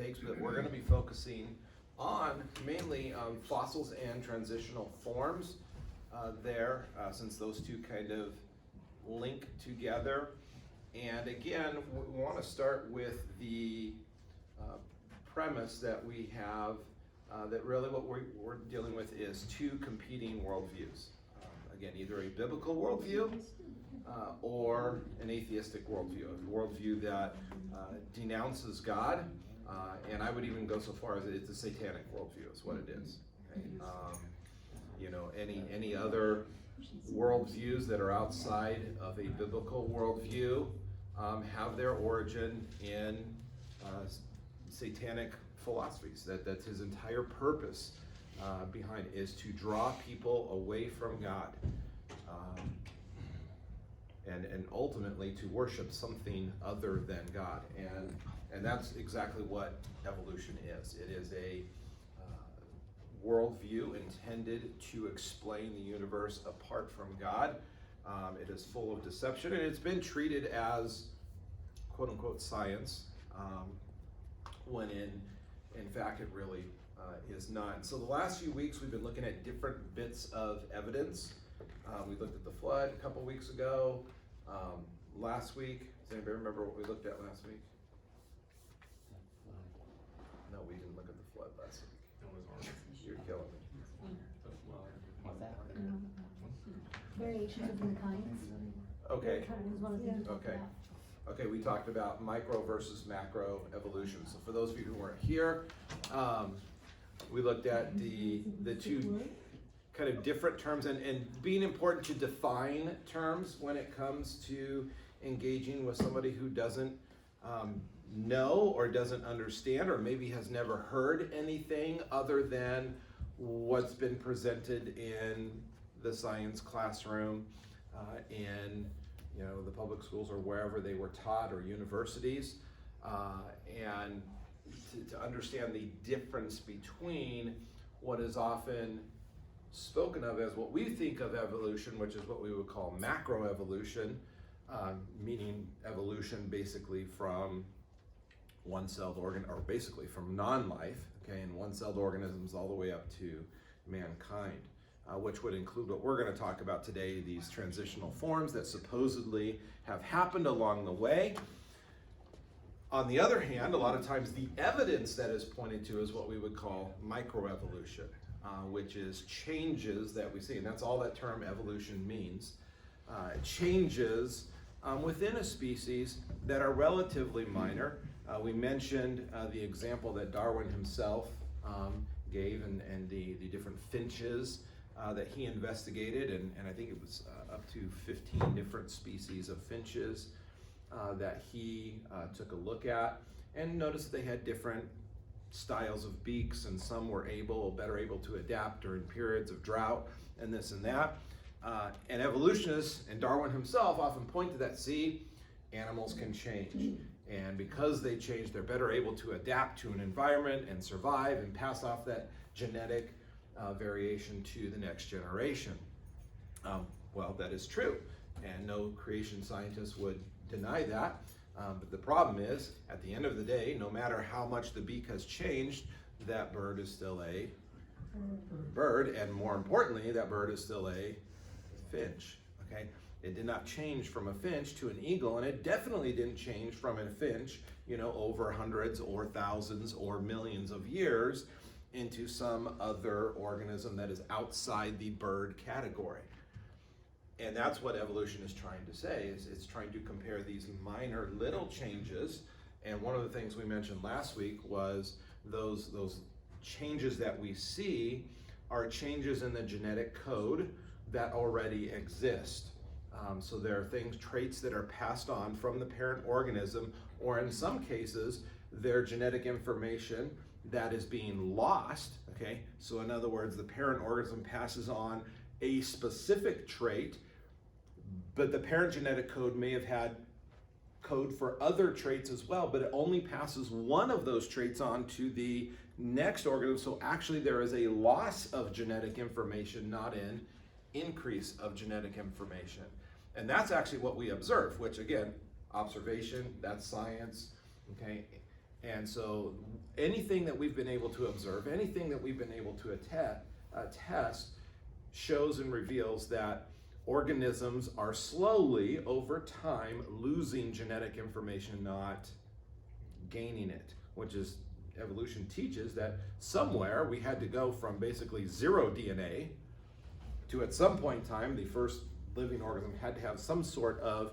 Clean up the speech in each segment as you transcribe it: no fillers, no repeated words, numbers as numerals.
takes, but we're going to be focusing on mainly fossils and transitional forms since those two kind of link together. And again, we want to start with the premise that we have that really what we're dealing with is two competing worldviews. Again, either a biblical worldview or an atheistic worldview, a worldview that denounces God, and I would even go so far as it's a satanic worldview is what it is. Okay? Any other worldviews that are outside of a biblical worldview have their origin in satanic philosophies. That's his entire purpose behind it, is to draw people away from God. And ultimately to worship something other than God. And that's exactly what evolution is. It is a worldview intended to explain the universe apart from God. It is full of deception, and it's been treated as quote-unquote science, when in fact it really is not. So the last few weeks we've been looking at different bits of evidence. We looked at the flood a couple weeks ago. Last week, does anybody remember what we looked at last week? No, we didn't look at the flood last week. You're killing me. What's that? Variations of the kinds. Okay. Is one of the things we talked Okay. about. Okay, we talked about micro versus macro evolution. So for those of you who weren't here, we looked at the two kind of different terms and being important to define terms when it comes to engaging with somebody who doesn't know or doesn't understand or maybe has never heard anything other than what's been presented in the science classroom in the public schools or wherever they were taught, or universities, and to understand the difference between what is often spoken of as what we think of evolution, which is what we would call macroevolution, meaning evolution basically from one-celled or basically from non-life, okay, and one-celled organisms all the way up to mankind, which would include what we're going to talk about today, these transitional forms that supposedly have happened along the way. On the other hand, a lot of times the evidence that is pointed to is what we would call microevolution, which is changes that we see, and that's all that term evolution means. Changes within a species that are relatively minor. We mentioned the example that Darwin himself gave and the different finches that he investigated, and I think it was up to 15 different species of finches that he took a look at, and noticed that they had different styles of beaks, and some were better able to adapt during periods of drought and this and that. And evolutionists and Darwin himself often point to that. See, animals can change, and because they change, they're better able to adapt to an environment and survive and pass off that genetic variation to the next generation. Well, that is true, and no creation scientist would deny that. But the problem is, at the end of the day, no matter how much the beak has changed, that bird is still a bird, and more importantly, that bird is still a finch. Okay, it did not change from a finch to an eagle, and it definitely didn't change from a finch, over hundreds or thousands or millions of years into some other organism that is outside the bird category. And that's what evolution is trying to say, is it's trying to compare these minor little changes. And one of the things we mentioned last week was those changes that we see are changes in the genetic code that already exist. So there are traits that are passed on from the parent organism, or in some cases, their genetic information that is being lost, okay? So in other words, the parent organism passes on a specific trait, but the parent genetic code may have had code for other traits as well, but it only passes one of those traits on to the next organism. So actually there is a loss of genetic information, not an increase of genetic information. And that's actually what we observe, which again, observation, that's science, okay? And so anything that we've been able to observe, anything that we've been able to test, shows and reveals that organisms are slowly, over time, losing genetic information, not gaining it, which is, evolution teaches that somewhere we had to go from basically 0 DNA to, at some point in time, the first living organism had to have some sort of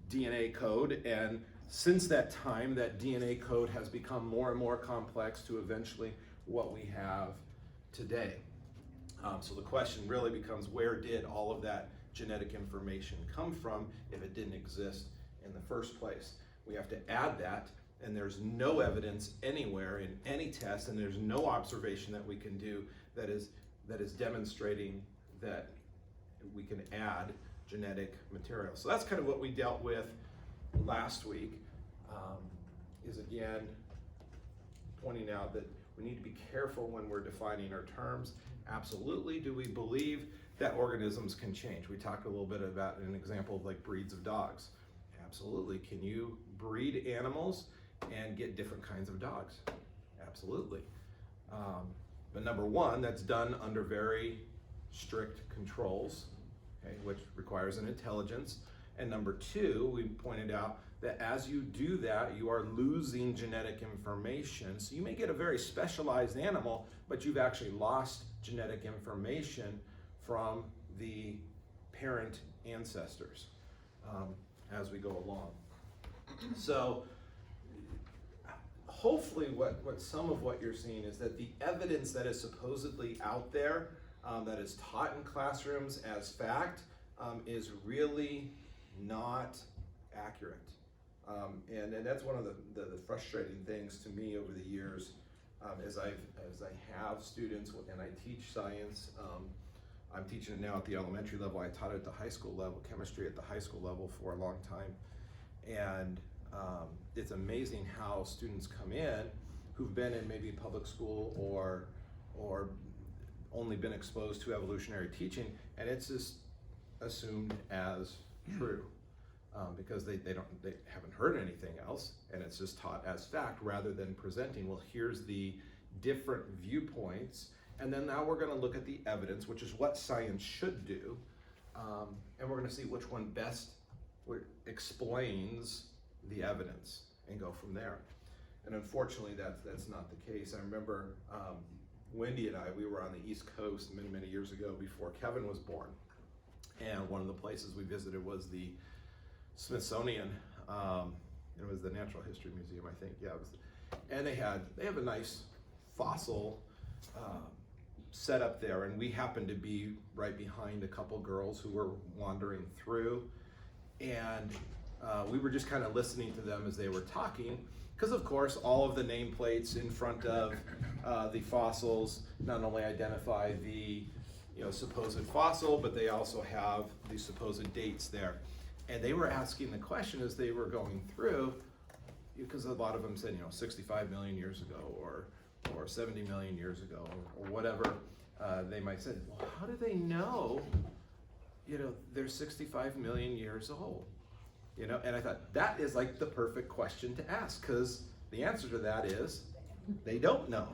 DNA code, and since that time, that DNA code has become more and more complex to eventually what we have today. So the question really becomes, where did all of that genetic information come from if it didn't exist in the first place? We have to add that, and there's no evidence anywhere in any test, and there's no observation that we can do that is demonstrating that we can add genetic material. So that's kind of what we dealt with last week, is again pointing out that we need to be careful when we're defining our terms. Absolutely, do we believe that organisms can change? We talked a little bit about an example of like breeds of dogs. Absolutely. Can you breed animals and get different kinds of dogs? Absolutely. But number one, that's done under very strict controls, okay, which requires an intelligence. And number two, we pointed out that as you do that, you are losing genetic information. So you may get a very specialized animal, but you've actually lost genetic information from the parent ancestors as we go along. So hopefully what some of what you're seeing is that the evidence that is supposedly out there, that is taught in classrooms as fact, is really not accurate. And that's one of the frustrating things to me over the years, as I have students and I teach science. I'm teaching it now at the elementary level. I taught it at the high school level, chemistry at the high school level for a long time. And it's amazing how students come in who've been in maybe public school or only been exposed to evolutionary teaching, and it's just assumed as true. Because they haven't heard anything else, and it's just taught as fact rather than presenting, well, here's the different viewpoints, and then now we're going to look at the evidence, which is what science should do, and we're going to see which one best explains the evidence and go from there. And unfortunately, that's not the case. I remember Wendy and we were on the East Coast many years ago before Kevin was born, and one of the places we visited was the Smithsonian. It was the Natural History Museum, I think. Yeah, it was, and they have a nice fossil set up there, and we happened to be right behind a couple girls who were wandering through, and we were just kind of listening to them as they were talking, because of course all of the nameplates in front of the fossils not only identify the supposed fossil, but they also have the supposed dates there. And they were asking the question as they were going through, because a lot of them said, 65 million years ago, or 70 million years ago, or whatever they might say. Well, how do they know, they're 65 million years old? And I thought, that is like the perfect question to ask, because the answer to that is, they don't know.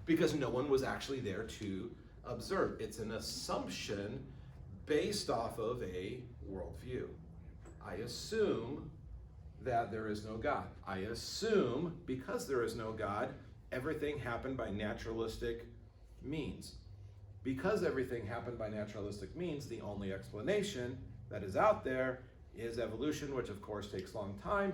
Because no one was actually there to observe. It's an assumption based off of a worldview. I assume that there is no God. I assume because there is no God, everything happened by naturalistic means. Because everything happened by naturalistic means, the only explanation that is out there is evolution, which of course takes a long time.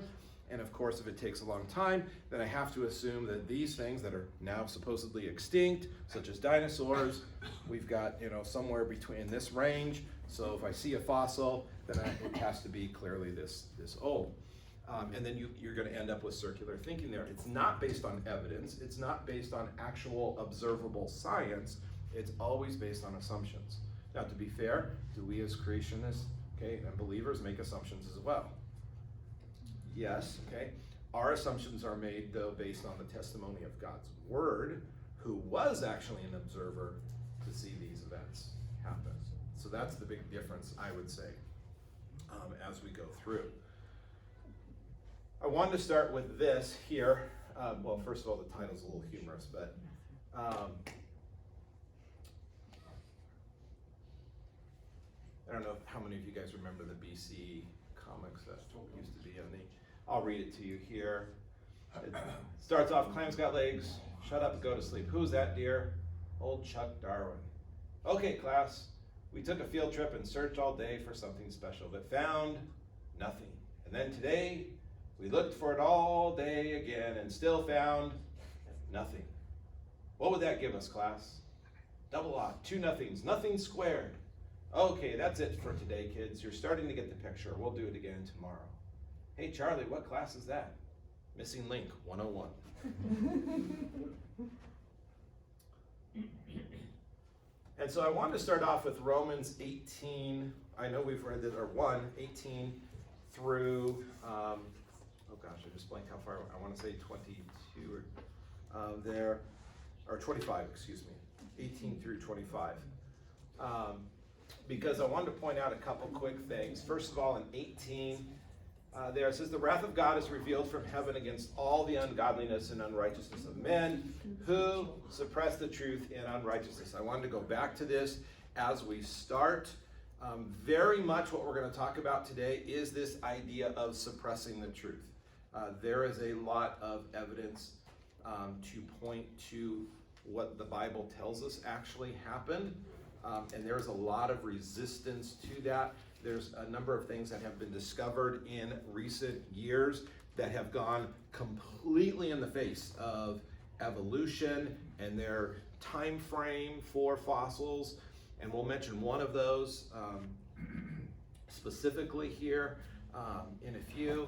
And of course, if it takes a long time, then I have to assume that these things that are now supposedly extinct, such as dinosaurs, we've got somewhere between this range. So if I see a fossil, then it has to be clearly this old. And then you're going to end up with circular thinking there. It's not based on evidence. It's not based on actual observable science. It's always based on assumptions. Now, to be fair, do we as creationists, and believers make assumptions as well? Yes, Our assumptions are made, though, based on the testimony of God's Word, who was actually an observer to see these events happen. So that's the big difference, I would say, as we go through. I wanted to start with this here. Well, first of all, the title's a little humorous, but I don't know how many of you guys remember the BC comics that used to be on the, I'll read it to you here. It starts off, clams got legs, shut up and go to sleep. Who's that, dear? Old Chuck Darwin. Okay, class, we took a field trip and searched all day for something special, but found nothing. And then today, we looked for it all day again and still found nothing. What would that give us, class? Double odd, 2 nothings, nothing squared. Okay, that's it for today, kids. You're starting to get the picture. We'll do it again tomorrow. Hey, Charlie, what class is that? Missing Link 101. And so I wanted to start off with Romans 18. I know we've read it, or 18 through, oh gosh, I just blanked how far, I want to say 22 or there, or 25, excuse me, 18 through 25. Because I wanted to point out a couple quick things. First of all, in 18, there it says, the wrath of God is revealed from heaven against all the ungodliness and unrighteousness of men who suppress the truth in unrighteousness. I wanted to go back to this as we start. Very much what we're going to talk about today is this idea of suppressing the truth. There is a lot of evidence to point to what the Bible tells us actually happened. And there's a lot of resistance to that. There's a number of things that have been discovered in recent years that have gone completely in the face of evolution and their time frame for fossils. And we'll mention one of those specifically here in a few.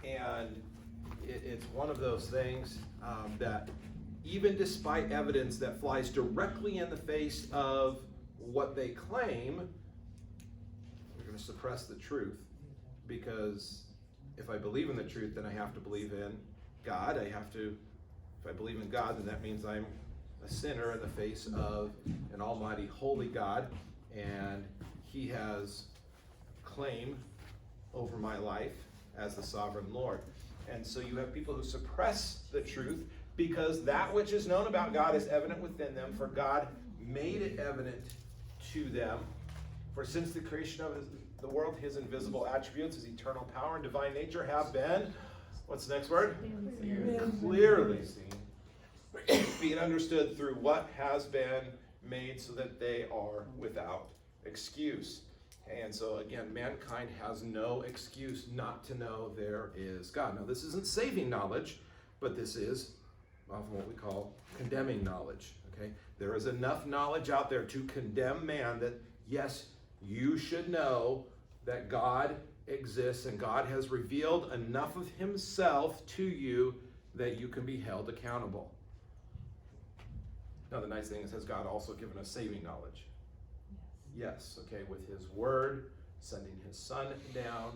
And it's one of those things that even despite evidence that flies directly in the face of what they claim, we're going to suppress the truth, because if I believe in the truth, then I have to believe in God. If I believe in God, then that means I'm a sinner in the face of an almighty holy God, and he has claim over my life as the sovereign Lord. And so you have people who suppress the truth because that which is known about God is evident within them, for God made it evident to them. For since the creation of the world, his invisible attributes, his eternal power and divine nature have been, what's the next word? Clearly seen, being understood through what has been made, so that they are without excuse. And so again, mankind has no excuse not to know there is God. Now this isn't saving knowledge, but this is often what we call condemning knowledge. Okay? There is enough knowledge out there to condemn man that, yes, you should know that God exists and God has revealed enough of himself to you that you can be held accountable. Now the nice thing is, has God also given us saving knowledge? Yes, okay, with his word, sending his son down.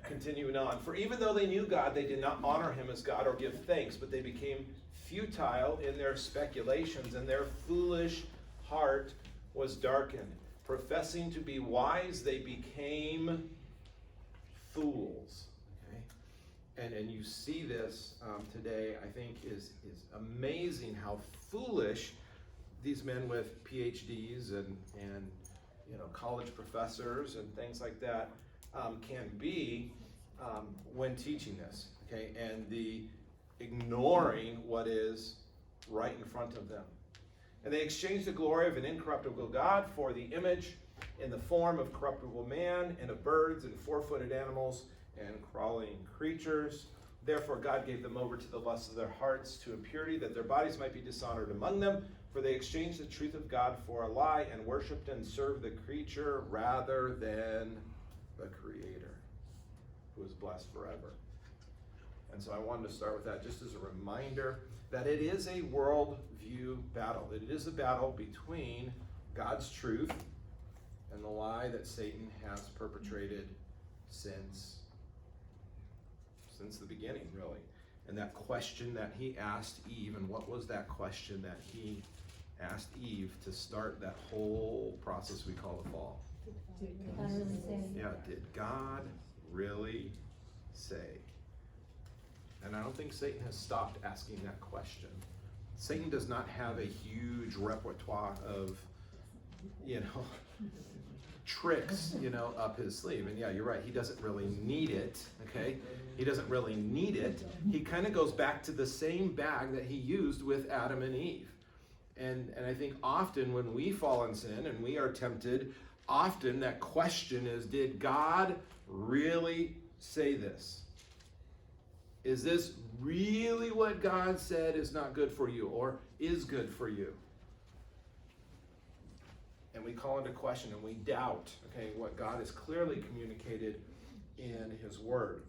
Continuing on, for even though they knew God, they did not honor him as God or give thanks, but they became futile in their speculations, and their foolish heart was darkened. Professing to be wise, they became fools. Okay? And you see this today, I think, is amazing how foolish these men with PhDs and college professors and things like that can be when teaching this. Okay, and the ignoring what is right in front of them. And they exchanged the glory of an incorruptible God for the image in the form of corruptible man, and of birds, and four-footed animals, and crawling creatures. Therefore God gave them over to the lusts of their hearts, to impurity, that their bodies might be dishonored among them. For they exchanged the truth of God for a lie, and worshipped and served the creature rather than the Creator, who is blessed forever. And so I wanted to start with that just as a reminder that it is a worldview battle. It is a battle between God's truth and the lie that Satan has perpetrated since the beginning, really. And that question that he asked Eve, and what was that question that he asked Eve to start that whole process we call the fall? Did God really say? Yeah, did God really say? And I don't think Satan has stopped asking that question. Satan does not have a huge repertoire of, tricks, up his sleeve. And yeah, you're right, he doesn't really need it, okay? He doesn't really need it. He kind of goes back to the same bag that he used with Adam and Eve. And I think often when we fall in sin and we are tempted, often that question is, did God really say this? Is this really what God said is not good for you or is good for you? And we call into question and we doubt, okay, what God has clearly communicated in his word.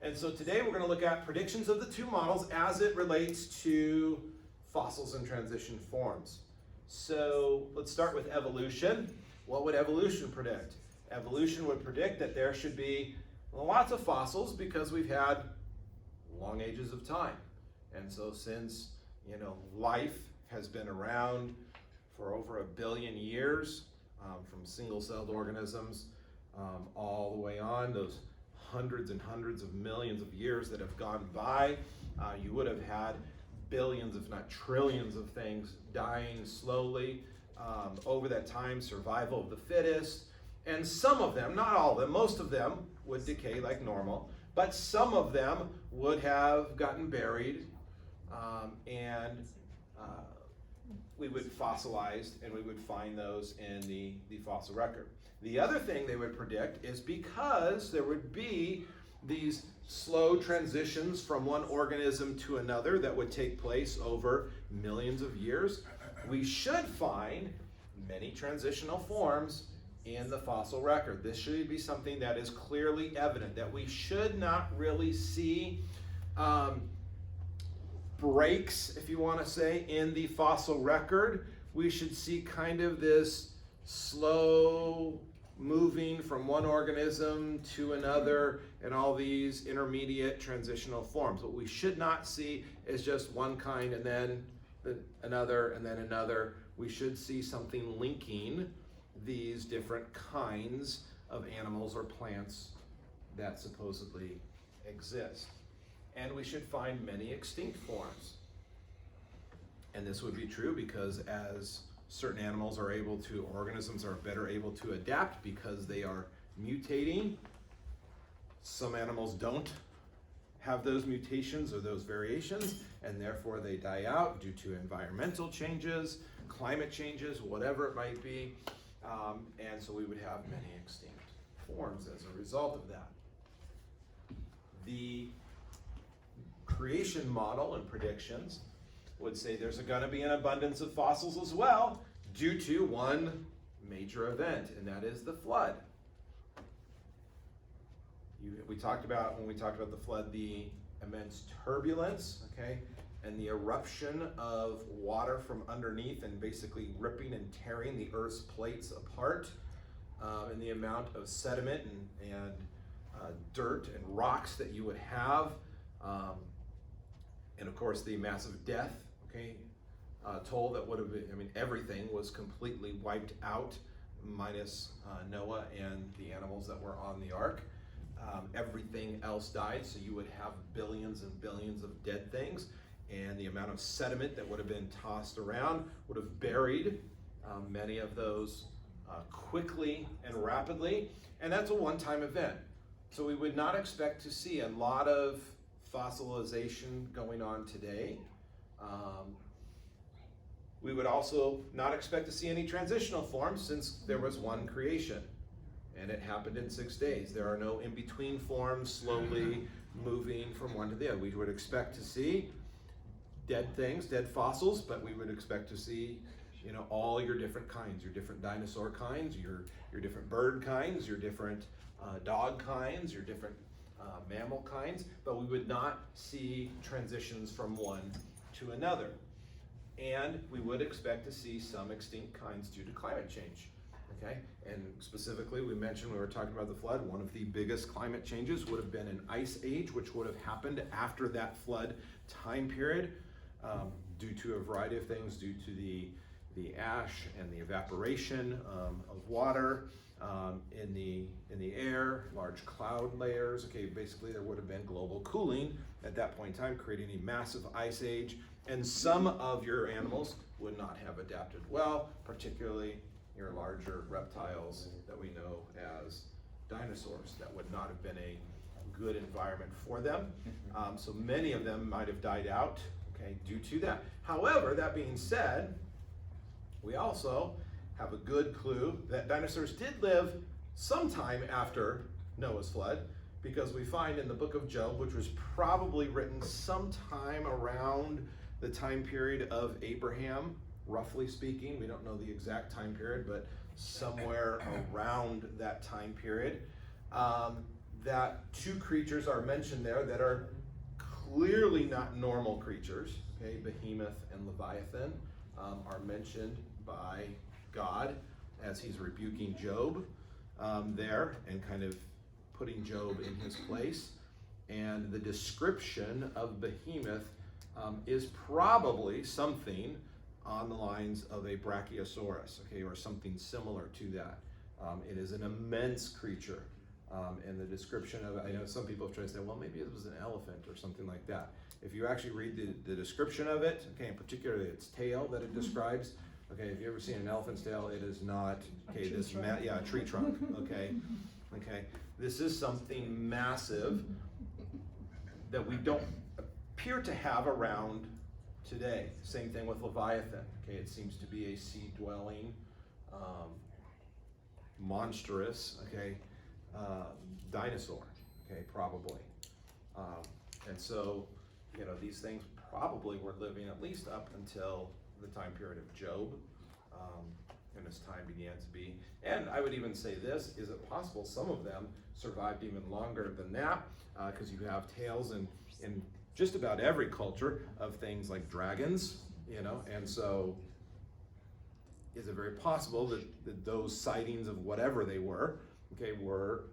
And so today we're going to look at predictions of the two models as it relates to fossils and transition forms. So let's start with evolution. What would evolution predict? Evolution would predict that there should be lots of fossils because we've had long ages of time. And so since life has been around for over 1 billion years, from single-celled organisms all the way on, those hundreds and hundreds of millions of years that have gone by, you would have had billions, if not trillions of things dying slowly over that time, survival of the fittest. And some of them, not all of them, most of them would decay like normal, but some of them would have gotten buried and we would fossilize and we would find those in the fossil record. The other thing they would predict is because there would be these slow transitions from one organism to another that would take place over millions of years, we should find many transitional forms in the fossil record. This should be something that is clearly evident, that we should not really see breaks, if you want to say, in the fossil record. We should see kind of this slow moving from one organism to another and all these intermediate transitional forms. What we should not see is just one kind and then another and then another. We should see something linking these different kinds of animals or plants that supposedly exist. And we should find many extinct forms. And this would be true because as certain animals are able to, organisms are better able to adapt because they are mutating. Some animals don't have those mutations or those variations, and therefore they die out due to environmental changes, climate changes, whatever it might be. And so we would have many extinct forms as a result of that. The creation model and predictions would say there's going to be an abundance of fossils as well due to one major event, and that is the flood. When we talked about the flood, the immense turbulence, okay, and the eruption of water from underneath and basically ripping and tearing the Earth's plates apart, and the amount of sediment and dirt and rocks that you would have, and of course the massive death, okay, toll that would have been, everything was completely wiped out, minus Noah and the animals that were on the ark. Everything else died, so you would have billions and billions of dead things, and the amount of sediment that would have been tossed around would have buried many of those quickly and rapidly, and that's a one-time event. So we would not expect to see a lot of fossilization going on today. We would also not expect to see any transitional forms since there was one creation and it happened in 6 days. There are no in-between forms slowly moving from one to the other. We would expect to see dead things, dead fossils, but we would expect to see all your different kinds, your different dinosaur kinds, your different bird kinds, your different dog kinds, your different mammal kinds, but we would not see transitions from one to another. And we would expect to see some extinct kinds due to climate change, okay? And specifically, we mentioned when we were talking about the flood, one of the biggest climate changes would have been an ice age, which would have happened after that flood time period, due to a variety of things, due to the ash and the evaporation of water, in the air, large cloud layers. Okay, basically there would have been global cooling at that point in time, creating a massive ice age, and some of your animals would not have adapted well, particularly your larger reptiles that we know as dinosaurs. That would not have been a good environment for them. So many of them might have died out, okay, due to that. However, that being said, we also have a good clue that dinosaurs did live sometime after Noah's flood, because we find in the book of Job, which was probably written sometime around the time period of Abraham, roughly speaking. We don't know the exact time period, but somewhere around that time period, that two creatures are mentioned there that are clearly not normal creatures. Okay, Behemoth and Leviathan are mentioned by God as he's rebuking Job there and kind of putting Job in his place. And the description of Behemoth is probably something on the lines of a brachiosaurus, okay, or something similar to that. It is an immense creature. And the description of it, I know some people have tried to say, well, maybe it was an elephant or something like that. If you actually read the description of it, okay, and particularly its tail that it describes, okay, if you ever seen an elephant's tail, it is not, okay, this, a tree trunk, okay, okay. This is something massive that we don't appear to have around today. Same thing with Leviathan, okay, it seems to be a sea-dwelling, monstrous, okay, dinosaur, okay, probably. And so, you know, these things probably were living at least up until the time period of Job, and as time began to be. And I would even say this, is it possible some of them survived even longer than that, because you have tales in just about every culture of things like dragons, you know, and so is it very possible that those sightings of whatever they were, okay, were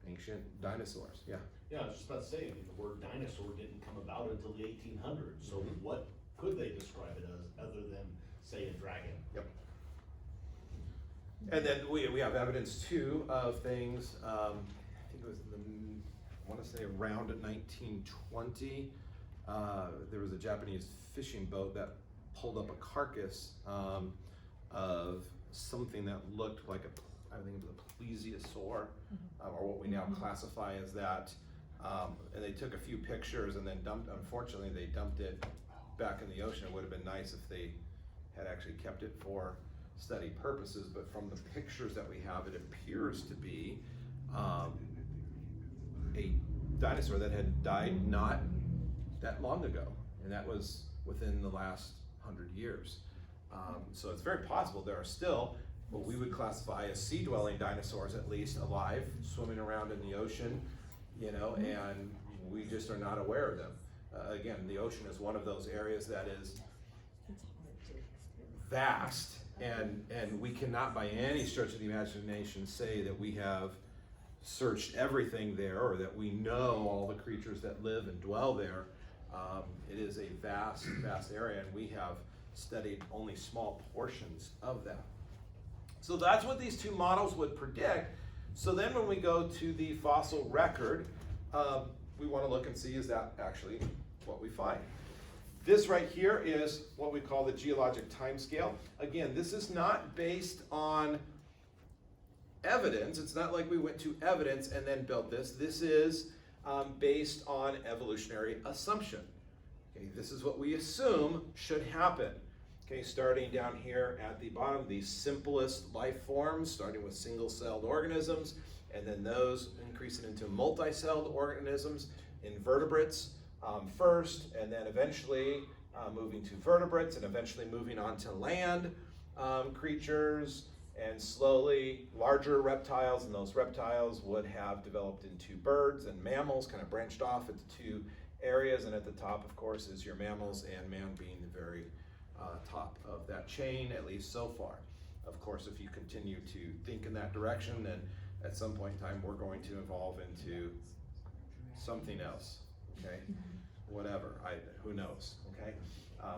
ancient dinosaurs? Yeah. Yeah, I was just about to say, I mean, the word dinosaur didn't come about until the 1800s, so what could they describe it as other than, say, a dragon? Yep. And then we have evidence too of things, I think it was I want to say around 1920, there was a Japanese fishing boat that pulled up a carcass of something that looked like I think it was a plesiosaur, or what we now classify as that. And they took a few pictures and then unfortunately they dumped it back in the ocean. It would have been nice if they had actually kept it for study purposes, but from the pictures that we have, it appears to be a dinosaur that had died not that long ago, and that was within the last 100 years. So it's very possible there are still what we would classify as sea-dwelling dinosaurs, at least, alive, swimming around in the ocean, you know, and we just are not aware of them. Again, the ocean is one of those areas that is vast, and we cannot by any stretch of the imagination say that we have searched everything there, or that we know all the creatures that live and dwell there. It is a vast, vast area, and we have studied only small portions of that. So that's what these two models would predict. So then when we go to the fossil record, we want to look and see, is that actually what we find? This right here is what we call the geologic timescale. Again, this is not based on evidence. It's not like we went to evidence and then built this. This is based on evolutionary assumption. Okay, this is what we assume should happen. Okay, starting down here at the bottom, the simplest life forms, starting with single-celled organisms, and then those increasing into multi-celled organisms, invertebrates first, and then eventually moving to vertebrates, and eventually moving on to land creatures, and slowly larger reptiles, and those reptiles would have developed into birds and mammals, kind of branched off into two areas, and at the top, of course, is your mammals, and man being the very top of that chain, at least so far. Of course, if you continue to think in that direction, then at some point in time, we're going to evolve into something else, okay? Whatever, who knows, okay?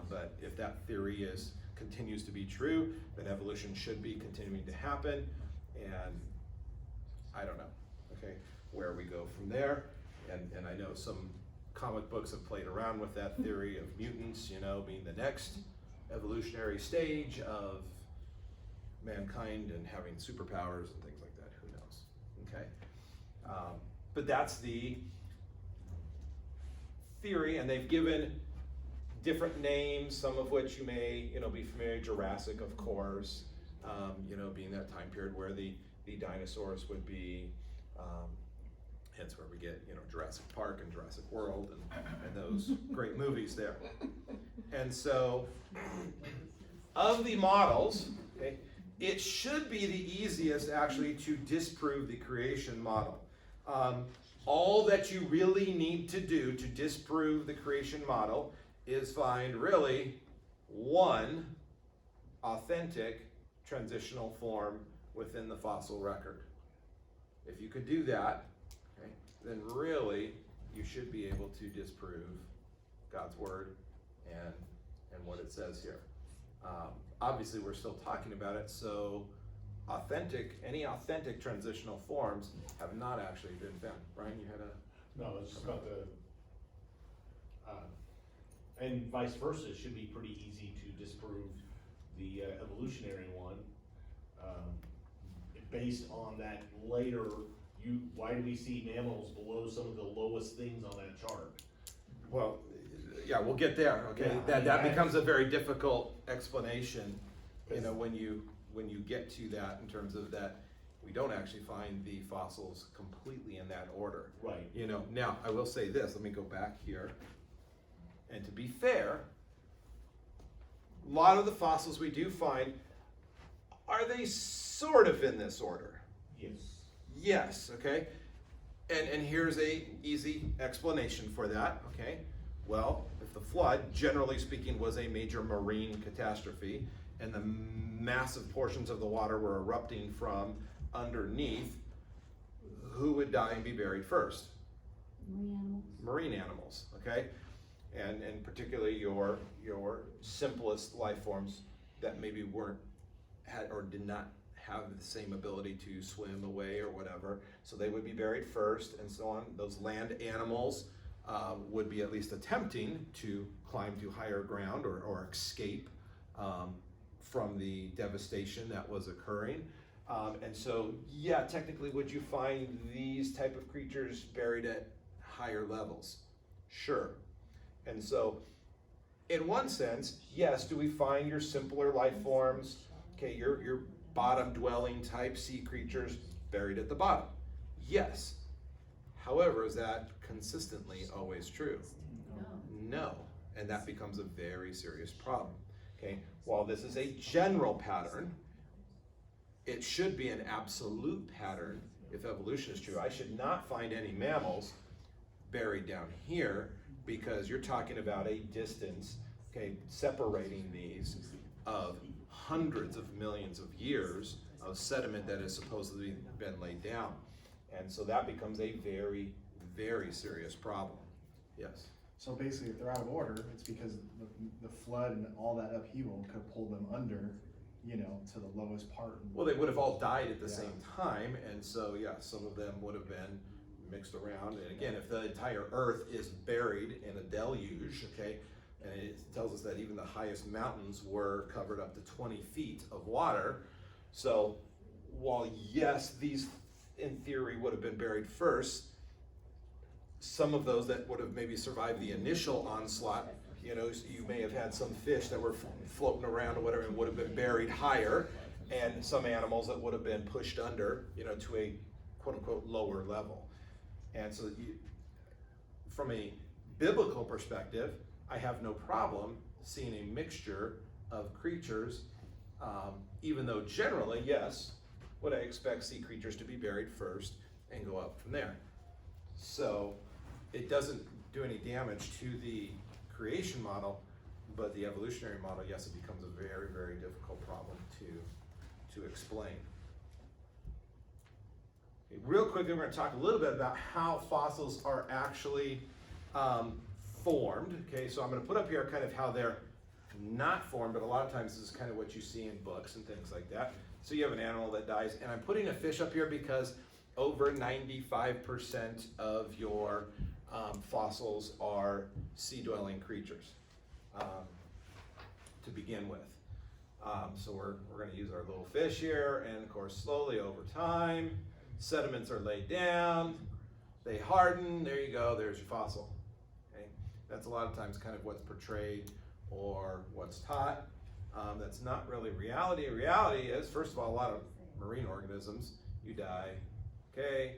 But if that theory continues to be true, then evolution should be continuing to happen, and I don't know, okay, where we go from there. And I know some comic books have played around with that theory of mutants, you know, being the next evolutionary stage of mankind and having superpowers and things like that, who knows, okay? But that's the theory, and they've given different names, some of which you may, you know, be familiar. Jurassic, of course, you know, being that time period where the dinosaurs would be, hence where we get, you know, Jurassic Park and Jurassic World and those great movies there. And so, of the models, okay, it should be the easiest actually to disprove the creation model. All that you really need to do to disprove the creation model is find really one authentic transitional form within the fossil record. If you could do that, okay, then really you should be able to disprove God's word and what it says here. Obviously we're still talking about it, so any authentic transitional forms have not actually been found. Brian, you had a... No, it's just about and vice versa, it should be pretty easy to disprove the evolutionary one, based on that later, why do we see mammals below some of the lowest things on that chart? Well, yeah, we'll get there, okay? Yeah, that becomes a very difficult explanation, you know, when you get to that, in terms of that we don't actually find the fossils completely in that order. Right. You know, now I will say this, let me go back here. And to be fair, a lot of the fossils we do find, are they sort of in this order? Yes. Yes, okay? And here's a easy explanation for that, okay? Well, if the flood, generally speaking, was a major marine catastrophe, and the massive portions of the water were erupting from underneath, who would die and be buried first? Marine animals. Marine animals, okay? And particularly your simplest life forms that maybe had or did not have the same ability to swim away or whatever, so they would be buried first and so on. Those land animals would be at least attempting to climb to higher ground or escape from the devastation that was occurring. And so, yeah, technically, would you find these type of creatures buried at higher levels? Sure. And so, in one sense, yes, do we find your simpler life forms, okay, your bottom dwelling type sea creatures buried at the bottom? Yes. However, is that consistently always true? No. And that becomes a very serious problem. Okay, while this is a general pattern, it should be an absolute pattern if evolution is true. I should not find any mammals buried down here, because you're talking about a distance, okay, separating these of hundreds of millions of years of sediment that has supposedly been laid down. And so that becomes a very, very serious problem. Yes? So basically, if they're out of order, it's because the flood and all that upheaval could have pulled them under, you know, to the lowest part. Well, they would have all died at the same time, and so, yeah, some of them would have been mixed around. And again, if the entire earth is buried in a deluge, okay, and it tells us that even the highest mountains were covered up to 20 feet of water. So while yes, these in theory would have been buried first, some of those that would have maybe survived the initial onslaught, you know, you may have had some fish that were floating around or whatever and would have been buried higher, and some animals that would have been pushed under, you know, to a quote-unquote lower level. And so from a biblical perspective, I have no problem seeing a mixture of creatures, even though generally, yes, would I expect sea creatures to be buried first and go up from there. So it doesn't do any damage to the creation model, but the evolutionary model, yes, it becomes a very, very difficult problem to explain. Okay, real quickly, we're going to talk a little bit about how fossils are actually formed. Okay, so I'm going to put up here kind of how they're not formed, but a lot of times this is kind of what you see in books and things like that. So you have an animal that dies, and I'm putting a fish up here because over 95% of your fossils are sea-dwelling creatures to begin with. So we're going to use our little fish here, and of course, slowly over time, sediments are laid down, they harden, there you go, there's your fossil. Okay? That's a lot of times kind of what's portrayed or what's taught. That's not really reality. Reality is, first of all, a lot of marine organisms, you die, okay?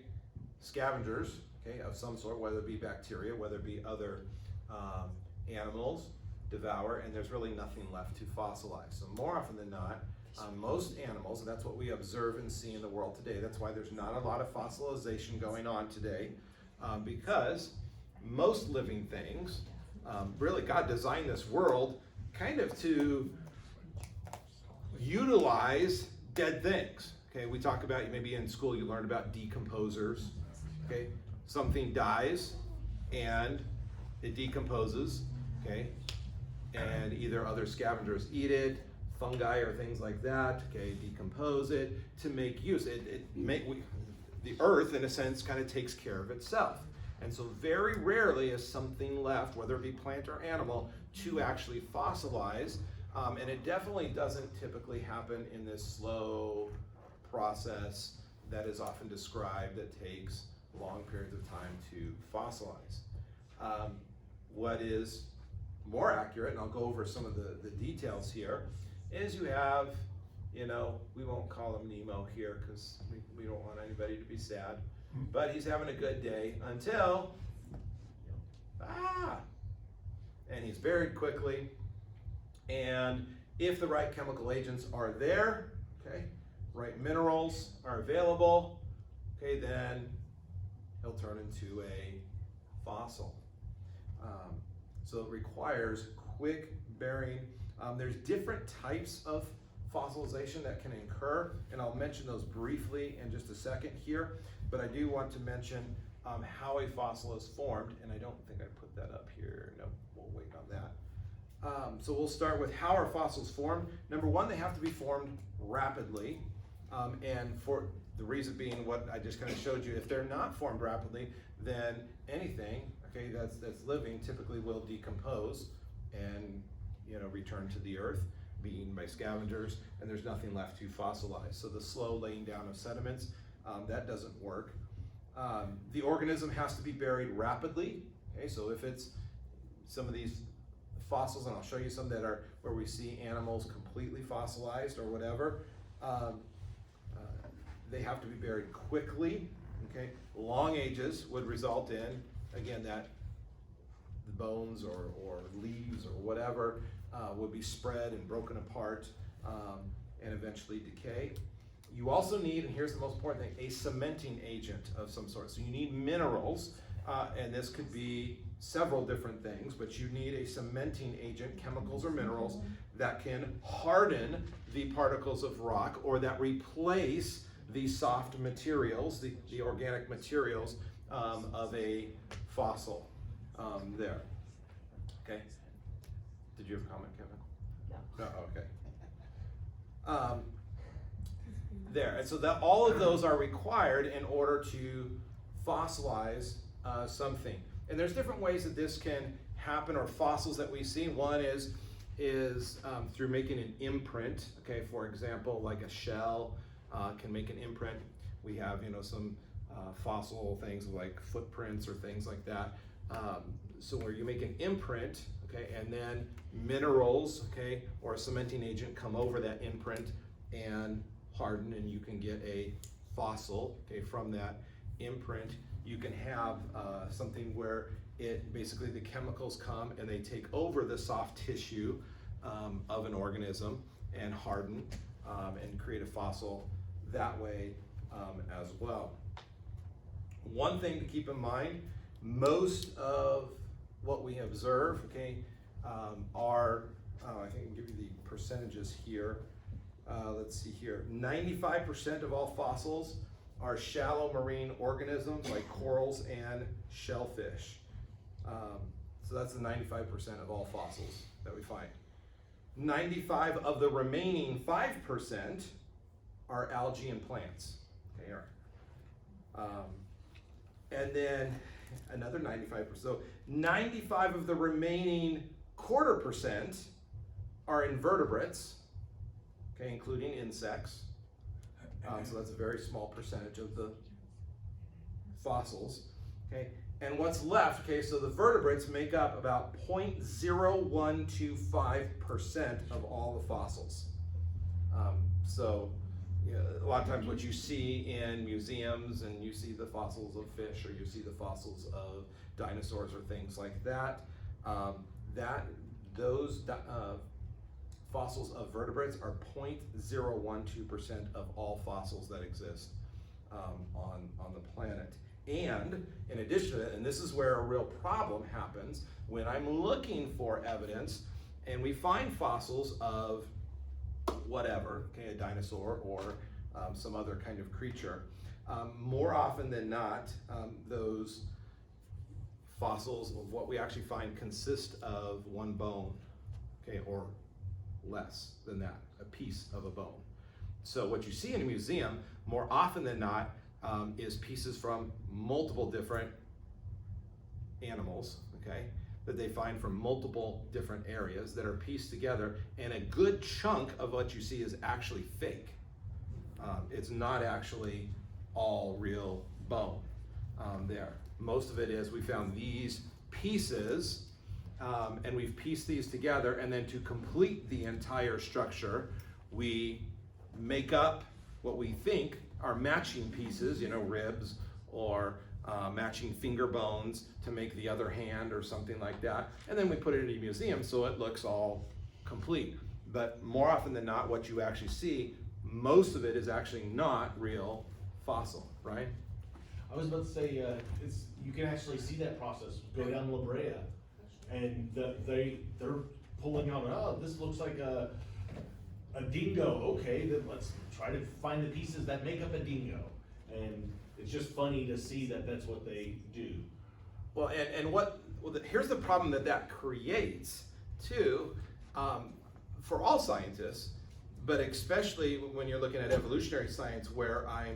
Scavengers, okay, of some sort, whether it be bacteria, whether it be other animals, devour, and there's really nothing left to fossilize. So more often than not, most animals, and that's what we observe and see in the world today, that's why there's not a lot of fossilization going on today, because most living things, really God designed this world kind of to utilize dead things. Okay, we talk about, maybe in school you learned about decomposers. Okay, something dies and it decomposes, okay, and either other scavengers eat it, fungi or things like that, okay, decompose it to make use. The earth, in a sense, kind of takes care of itself. And so very rarely is something left, whether it be plant or animal, to actually fossilize. And it definitely doesn't typically happen in this slow process that is often described that takes long periods of time to fossilize. What is more accurate, and I'll go over some of the details here, is you have, we won't call him Nemo here because we don't want anybody to be sad, but he's having a good day until, and he's buried quickly. And if the right chemical agents are there, okay, right minerals are available, okay, then he'll turn into a fossil. So it requires quick burying. There's different types of fossilization that can occur, and I'll mention those briefly in just a second here, but I do want to mention how a fossil is formed, and I don't think I put that up here. No, we'll wait on that. So we'll start with how are fossils formed. Number one, they have to be formed rapidly, and for the reason being what I just kind of showed you, if they're not formed rapidly, then anything, okay, that's living typically will decompose and return to the earth, be eaten by scavengers, and there's nothing left to fossilize. So the slow laying down of sediments, that doesn't work. The organism has to be buried rapidly. Okay, so if it's some of these fossils, and I'll show you some that are where we see animals completely fossilized or whatever, they have to be buried quickly. Okay, long ages would result in, again, that the bones or leaves or whatever would be spread and broken apart and eventually decay. You also need, and here's the most important thing, a cementing agent of some sort. So you need minerals, and this could be several different things, but you need a cementing agent, chemicals or minerals, that can harden the particles of rock or that replace the soft materials, the organic materials of a fossil there. Okay. Did you have a comment, Kevin? No. No, okay. There, and so that all of those are required in order to fossilize something. And there's different ways that this can happen, or fossils that we see. One is through making an imprint. Okay, for example, like a shell can make an imprint. We have some fossil things like footprints or things like that. So where you make an imprint, okay, and then minerals, okay, or a cementing agent come over that imprint and harden, and you can get a fossil, okay, from that imprint. You can have something where it basically the chemicals come and they take over the soft tissue of an organism and harden and create a fossil that way as well. One thing to keep in mind, most of what we observe, okay, are, I think I can give you the percentages here. Let's see here, 95% of all fossils are shallow marine organisms like corals and shellfish. So that's the 95% of all fossils that we find. 95 of the remaining 5% are algae and plants. They are. And then another 95%. So 95 of the remaining 0.25% are invertebrates, okay, including insects. So that's a very small percentage of the fossils, okay? And what's left, okay, so the vertebrates make up about 0.0125% of all the fossils. So you know, a lot of times what you see in museums, and you see the fossils of fish, or you see the fossils of dinosaurs or things like that, those fossils of vertebrates are 0.012% of all fossils that exist on the planet. And in addition to that, and this is where a real problem happens, when I'm looking for evidence and we find fossils of whatever, okay, a dinosaur or some other kind of creature, more often than not, those fossils of what we actually find consist of one bone, okay, or less than that, a piece of a bone. So what you see in a museum, more often than not, is pieces from multiple different animals, okay, that they find from multiple different areas that are pieced together, and a good chunk of what you see is actually fake. It's not actually all real bone there. Most of it is, we found these pieces, and we've pieced these together, and then to complete the entire structure, we make up what we think are matching pieces, you know, ribs, or matching finger bones to make the other hand or something like that. And then we put it in a museum so it looks all complete. But more often than not, what you actually see, most of it is actually not real fossil, right? I was about to say, you can actually see that process. Go down La Brea, and they're pulling out, oh, this looks like a dingo. Okay, then let's try to find the pieces that make up a dingo. And it's just funny to see that that's what they do. Well, here's the problem that creates too, for all scientists, but especially when you're looking at evolutionary science, where I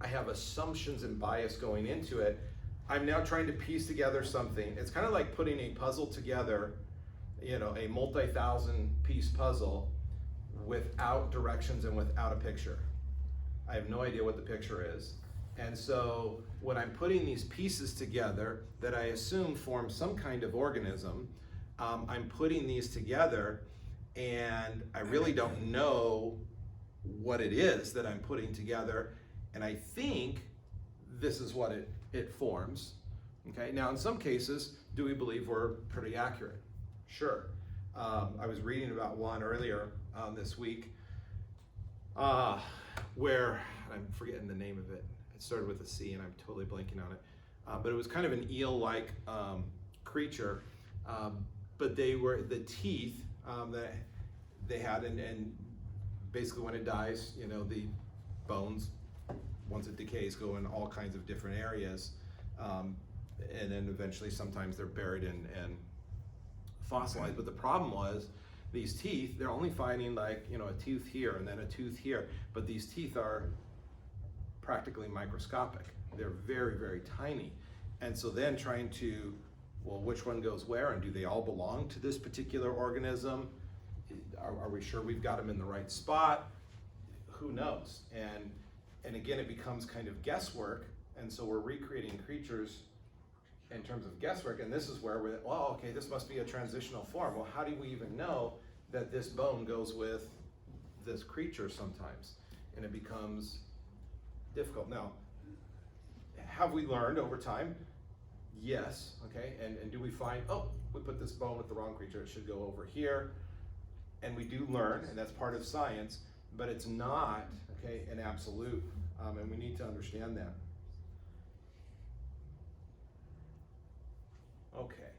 have assumptions and bias going into it. I'm now trying to piece together something. It's kind of like putting a puzzle together, you know, a multi-thousand piece puzzle without directions and without a picture. I have no idea what the picture is. And so when I'm putting these pieces together that I assume form some kind of organism, I'm putting these together and I really don't know what it is that I'm putting together. And I think this is what it forms. Okay, now in some cases, do we believe we're pretty accurate? Sure. I was reading about one earlier this week where, I'm forgetting the name of it. It started with a C and I'm totally blanking on it. But it was kind of an eel-like creature. But they were, the teeth that they had, and basically when it dies, you know, the bones, once it decays, go in all kinds of different areas. And then eventually sometimes they're buried and fossilized. But the problem was, these teeth, they're only finding like, you know, a tooth here and then a tooth here, but these teeth are practically microscopic. They're very, very tiny. And so then trying to, well, which one goes where, and do they all belong to this particular organism? Are we sure we've got them in the right spot? Who knows? And again, it becomes kind of guesswork, and so we're recreating creatures in terms of guesswork, and this is where we're, well, okay, this must be a transitional form. Well, how do we even know that this bone goes with this creature sometimes? And it becomes difficult. Now, have we learned over time? Yes, okay, and do we find, oh, we put this bone with the wrong creature, it should go over here. And we do learn, and that's part of science, but it's not, okay, an absolute, and we need to understand that. Okay,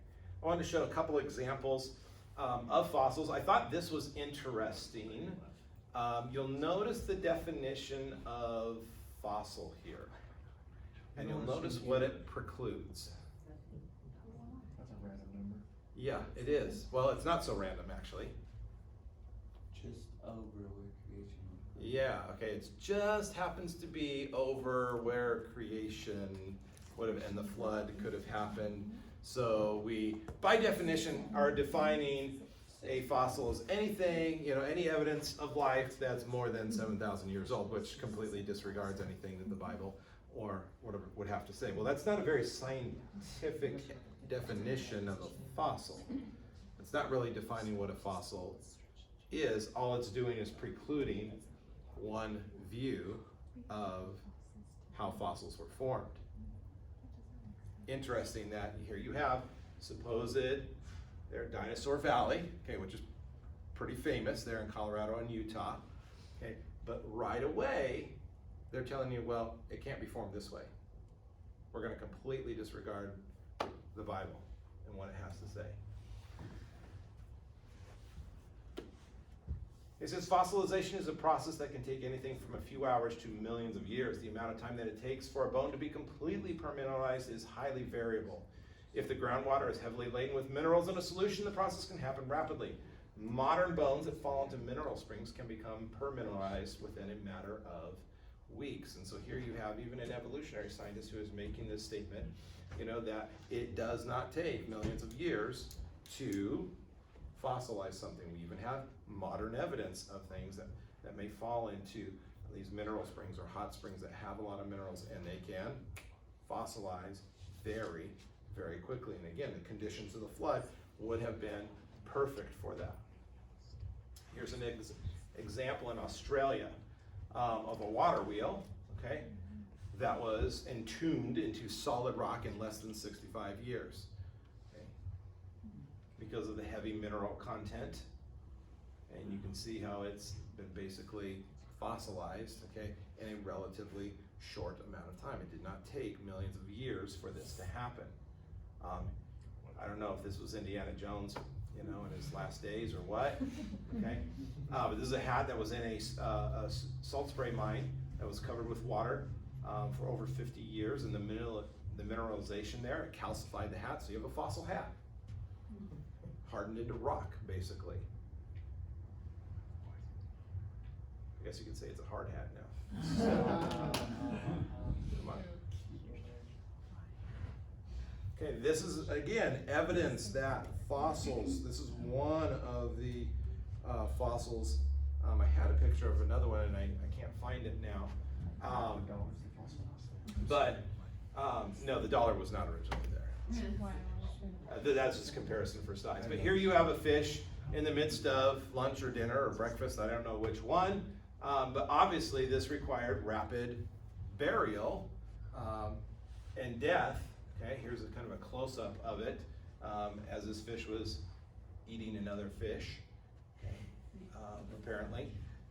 I wanted to show a couple examples of fossils. I thought this was interesting. You'll notice the definition of fossil here, and you'll notice what it precludes. That's a random number. Yeah, it is. Well, it's not so random, actually. Just over where creation Yeah, okay, it just happens to be over where creation would have, and the flood could have happened. So we, by definition, are defining a fossil as anything, any evidence of life that's more than 7,000 years old, which completely disregards anything that the Bible or whatever would have to say. Well, that's not a very scientific definition of a fossil. It's not really defining what a fossil is. All it's doing is precluding one view of how fossils were formed. Interesting that here you have supposed there Dinosaur Valley, okay, which is pretty famous there in Colorado and Utah, okay, but right away they're telling you, well, it can't be formed this way. We're going to completely disregard the Bible and what it has to say. It says fossilization is a process that can take anything from a few hours to millions of years. The amount of time that it takes for a bone to be completely permineralized is highly variable. If the groundwater is heavily laden with minerals in a solution, the process can happen rapidly. Modern bones that fall into mineral springs can become permineralized within a matter of weeks. And so here you have even an evolutionary scientist who is making this statement, that it does not take millions of years to fossilize something. We even have modern evidence of things that may fall into these mineral springs or hot springs that have a lot of minerals, and they can fossilize very, very quickly. And again, the conditions of the flood would have been perfect for that. Here's an example in Australia of a water wheel, okay, that was entombed into solid rock in less than 65 years. Because of the heavy mineral content, and you can see how it's been basically fossilized, okay, in a relatively short amount of time. It did not take millions of years for this to happen. I don't know if this was Indiana Jones, in his last days or what, okay, but this is a hat that was in a salt spray mine that was covered with water for over 50 years, and the mineralization there, it calcified the hat, so you have a fossil hat. Hardened into rock, basically. I guess you could say it's a hard hat now. Come on. Okay, this is, again, evidence that fossils, this is one of the fossils. I had a picture of another one, and I can't find it now. But, no, the dollar was not originally there. That's just comparison for size. But here you have a fish in the midst of lunch or dinner or breakfast, I don't know which one, but obviously this required rapid burial and death. Okay, here's a kind of a close-up of it as this fish was eating another fish, okay, apparently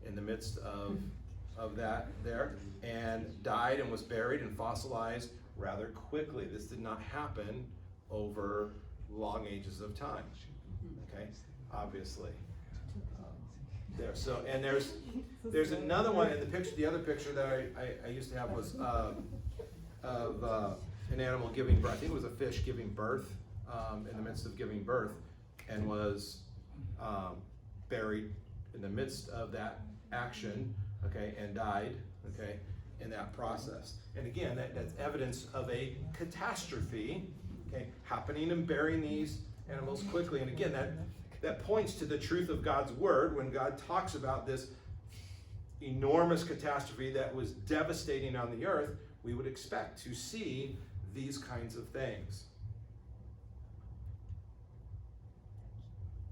in the midst of that there, and died and was buried and fossilized rather quickly. This did not happen over long ages of time, okay, obviously. There, so, and there's another one in the picture. The other picture that I used to have was of an animal giving birth. I think it was a fish giving birth in the midst of giving birth, and was buried in the midst of that action, okay, and died, okay, in that process. And again, that's evidence of a catastrophe, okay, happening and burying these animals quickly. And again, that points to the truth of God's word when God talks about this enormous catastrophe that was devastating on the earth. We would expect to see these kinds of things.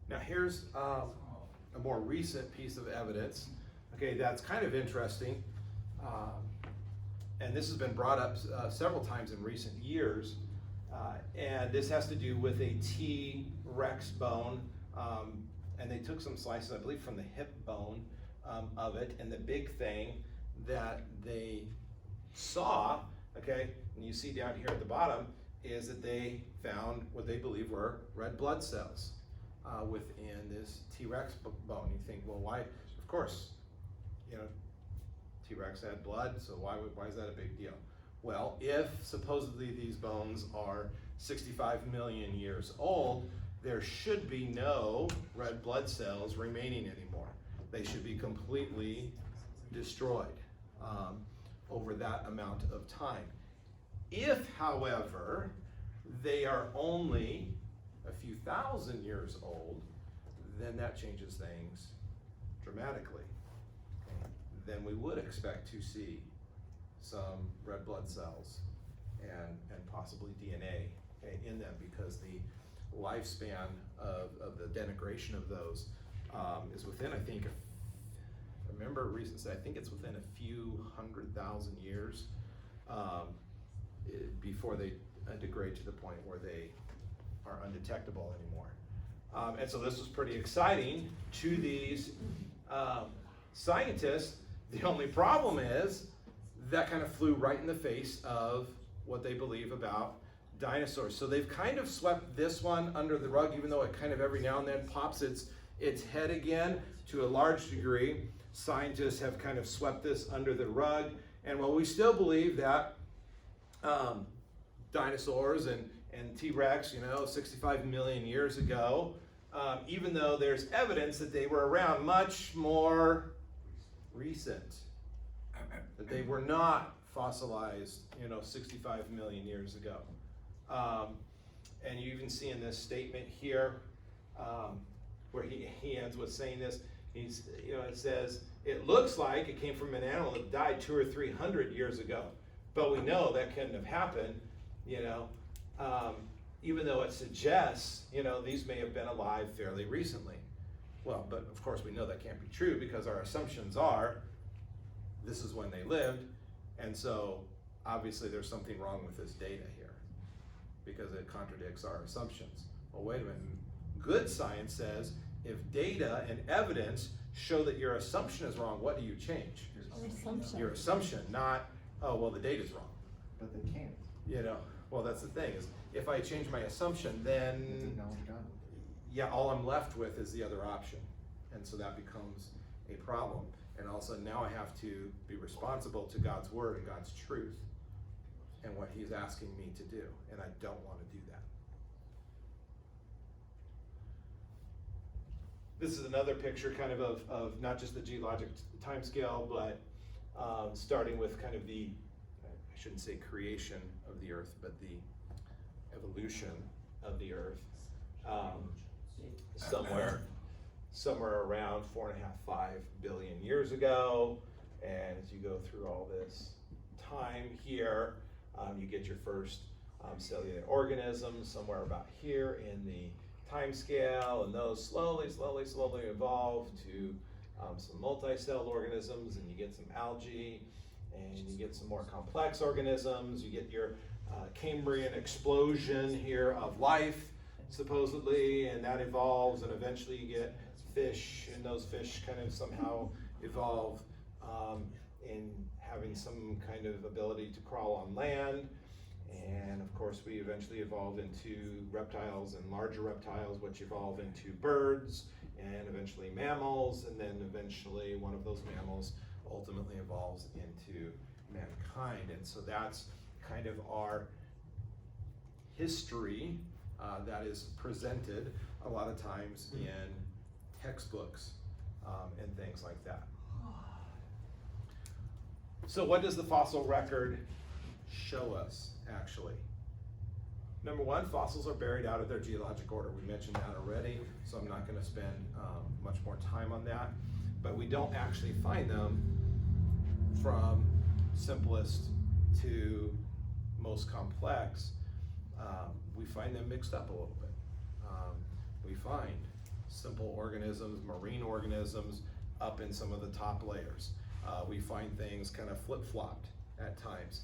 Now here's a more recent piece of evidence, okay, that's kind of interesting, and this has been brought up several times in recent years, and this has to do with a T-Rex bone, and they took some slices, I believe, from the hip bone of it, and the big thing that they saw, okay, and you see down here at the bottom, is that they found what they believe were red blood cells within this T-Rex bone. You think, well, why? Of course, you know, T-Rex had blood, so why is that a big deal? Well, if supposedly these bones are 65 million years old, there should be no red blood cells remaining anymore. They should be completely destroyed over that amount of time. If, however, they are only a few thousand years old, then that changes things dramatically. Then we would expect to see some red blood cells and possibly DNA in them, because the lifespan of the denigration of those is within, I think, I remember recently, I think it's within a few 100,000 years before they degrade to the point where they are undetectable anymore. And so this was pretty exciting to these scientists. The only problem is that kind of flew right in the face of what they believe about dinosaurs. So they've kind of swept this one under the rug, even though it kind of every now and then pops its head again to a large degree. Scientists have kind of swept this under the rug. And while we still believe that dinosaurs and T-Rex, 65 million years ago, even though there's evidence that they were around much more recent, that they were not fossilized, 65 million years ago. And you even see in this statement here, where he ends with saying this, it says, it looks like it came from an animal that died 200 or 300 years ago, but we know that couldn't have happened, even though it suggests, these may have been alive fairly recently. Well, but of course we know that can't be true, because our assumptions are this is when they lived, and so obviously there's something wrong with this data here, because it contradicts our assumptions. Well, wait a minute. Good science says if data and evidence show that your assumption is wrong, what do you change? Your assumption, not, oh, well, the data's wrong. But they can't. Well, that's the thing, is if I change my assumption, then It's acknowledged God. yeah, all I'm left with is the other option. And so that becomes a problem. And also now I have to be responsible to God's word and God's truth and what he's asking me to do. And I don't want to do that. This is another picture kind of not just the geologic timescale, but starting with kind of the, I shouldn't say creation of the earth, but the evolution of the earth. Somewhere around 4.5, 5 billion years ago. And as you go through all this time here, you get your first cellular organisms somewhere about here in the time scale, and those slowly evolve to some multi-celled organisms, and you get some algae, and you get some more complex organisms. You get your Cambrian explosion here of life, supposedly, and that evolves, and eventually you get fish, and those fish kind of somehow evolve in having some kind of ability to crawl on land. And of course we eventually evolved into reptiles, and larger reptiles, which evolve into birds, and eventually mammals, and then eventually one of those mammals ultimately evolves into mankind. And so that's kind of our history that is presented a lot of times in textbooks and things like that. So what does the fossil record show us, actually? Number one, fossils are buried out of their geologic order. We mentioned that already, so I'm not going to spend much more time on that. But we don't actually find them from simplest to most complex. We find them mixed up a little bit. We find simple organisms, marine organisms, up in some of the top layers. We find things kind of flip-flopped at times.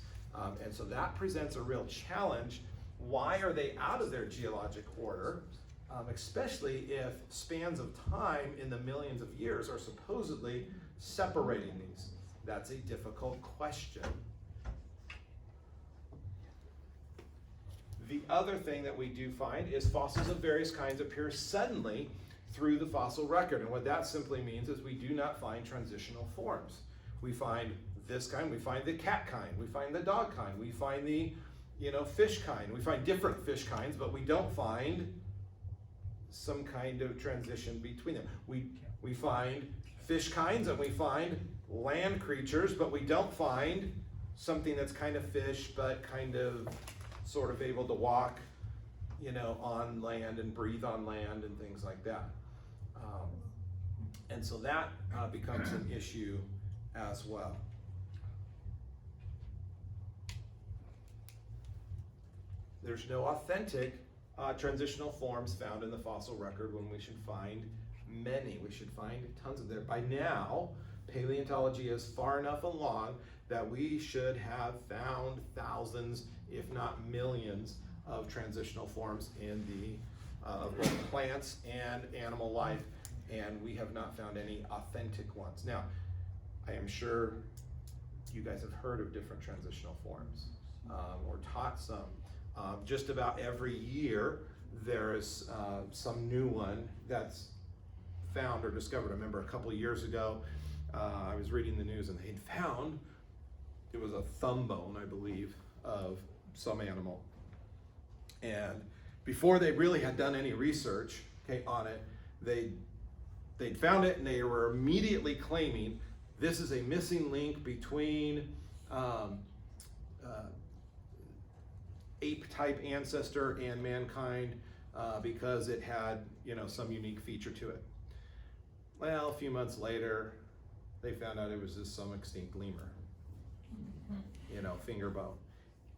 And so that presents a real challenge. Why are they out of their geologic order? Especially if spans of time in the millions of years are supposedly separating these. That's a difficult question. The other thing that we do find is fossils of various kinds appear suddenly through the fossil record. And what that simply means is we do not find transitional forms. We find this kind, we find the cat kind, we find the dog kind, we find the fish kind. We find different fish kinds, but we don't find some kind of transition between them. We find fish kinds, and we find land creatures, but we don't find something that's kind of fish, but kind of sort of able to walk, on land and breathe on land and things like that. And so that becomes an issue as well. There's no authentic transitional forms found in the fossil record when we should find many. We should find tons of them. By now, paleontology is far enough along that we should have found thousands, if not millions, of transitional forms in of both plants and animal life, and we have not found any authentic ones. Now, I am sure you guys have heard of different transitional forms, or taught some. Just about every year, there is some new one that's found or discovered. I remember a couple of years ago, I was reading the news and they'd found, it was a thumb bone, I believe, of some animal. And before they really had done any research, on it, they'd found it and they were immediately claiming this is a missing link between ape-type ancestor and mankind because it had, some unique feature to it. Well, a few months later, they found out it was just some extinct lemur, finger bone.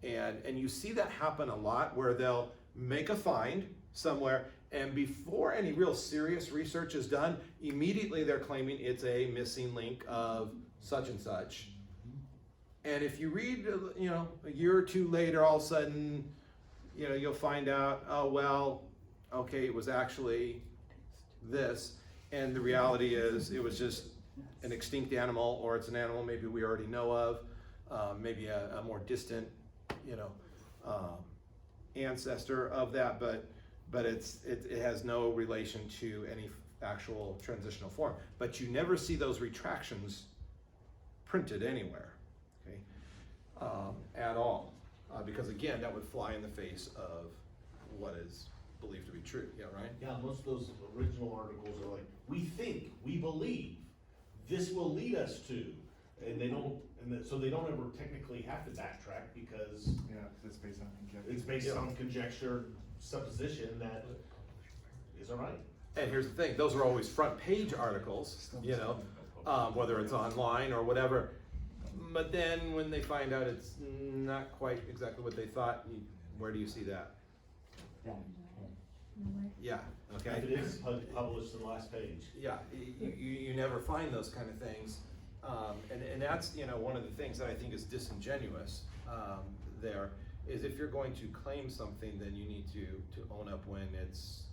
And you see that happen a lot where they'll make a find somewhere, and before any real serious research is done, immediately they're claiming it's a missing link of such and such. And if you read, a year or two later, all of a sudden, you'll find out, oh, well, okay, it was actually this. And the reality is it was just an extinct animal, or it's an animal maybe we already know of, maybe a more distant, ancestor of that, but it has no relation to any actual transitional form. But you never see those retractions printed anywhere. At all, because again, that would fly in the face of what is believed to be true. Yeah, right? Yeah, most of those original articles are like, we think, we believe, this will lead us to, and they don't, so they don't ever technically have to backtrack because it's based on conjecture. it's based on conjecture, supposition that isn't right. And here's the thing: those are always front page articles, whether it's online or whatever. But then when they find out it's not quite exactly what they thought, where do you see that? Yeah, okay. If it is published in the last page. Yeah, you never find those kind of things. And that's, one of the things that I think is disingenuous there, is if you're going to claim something, then you need to own up when it's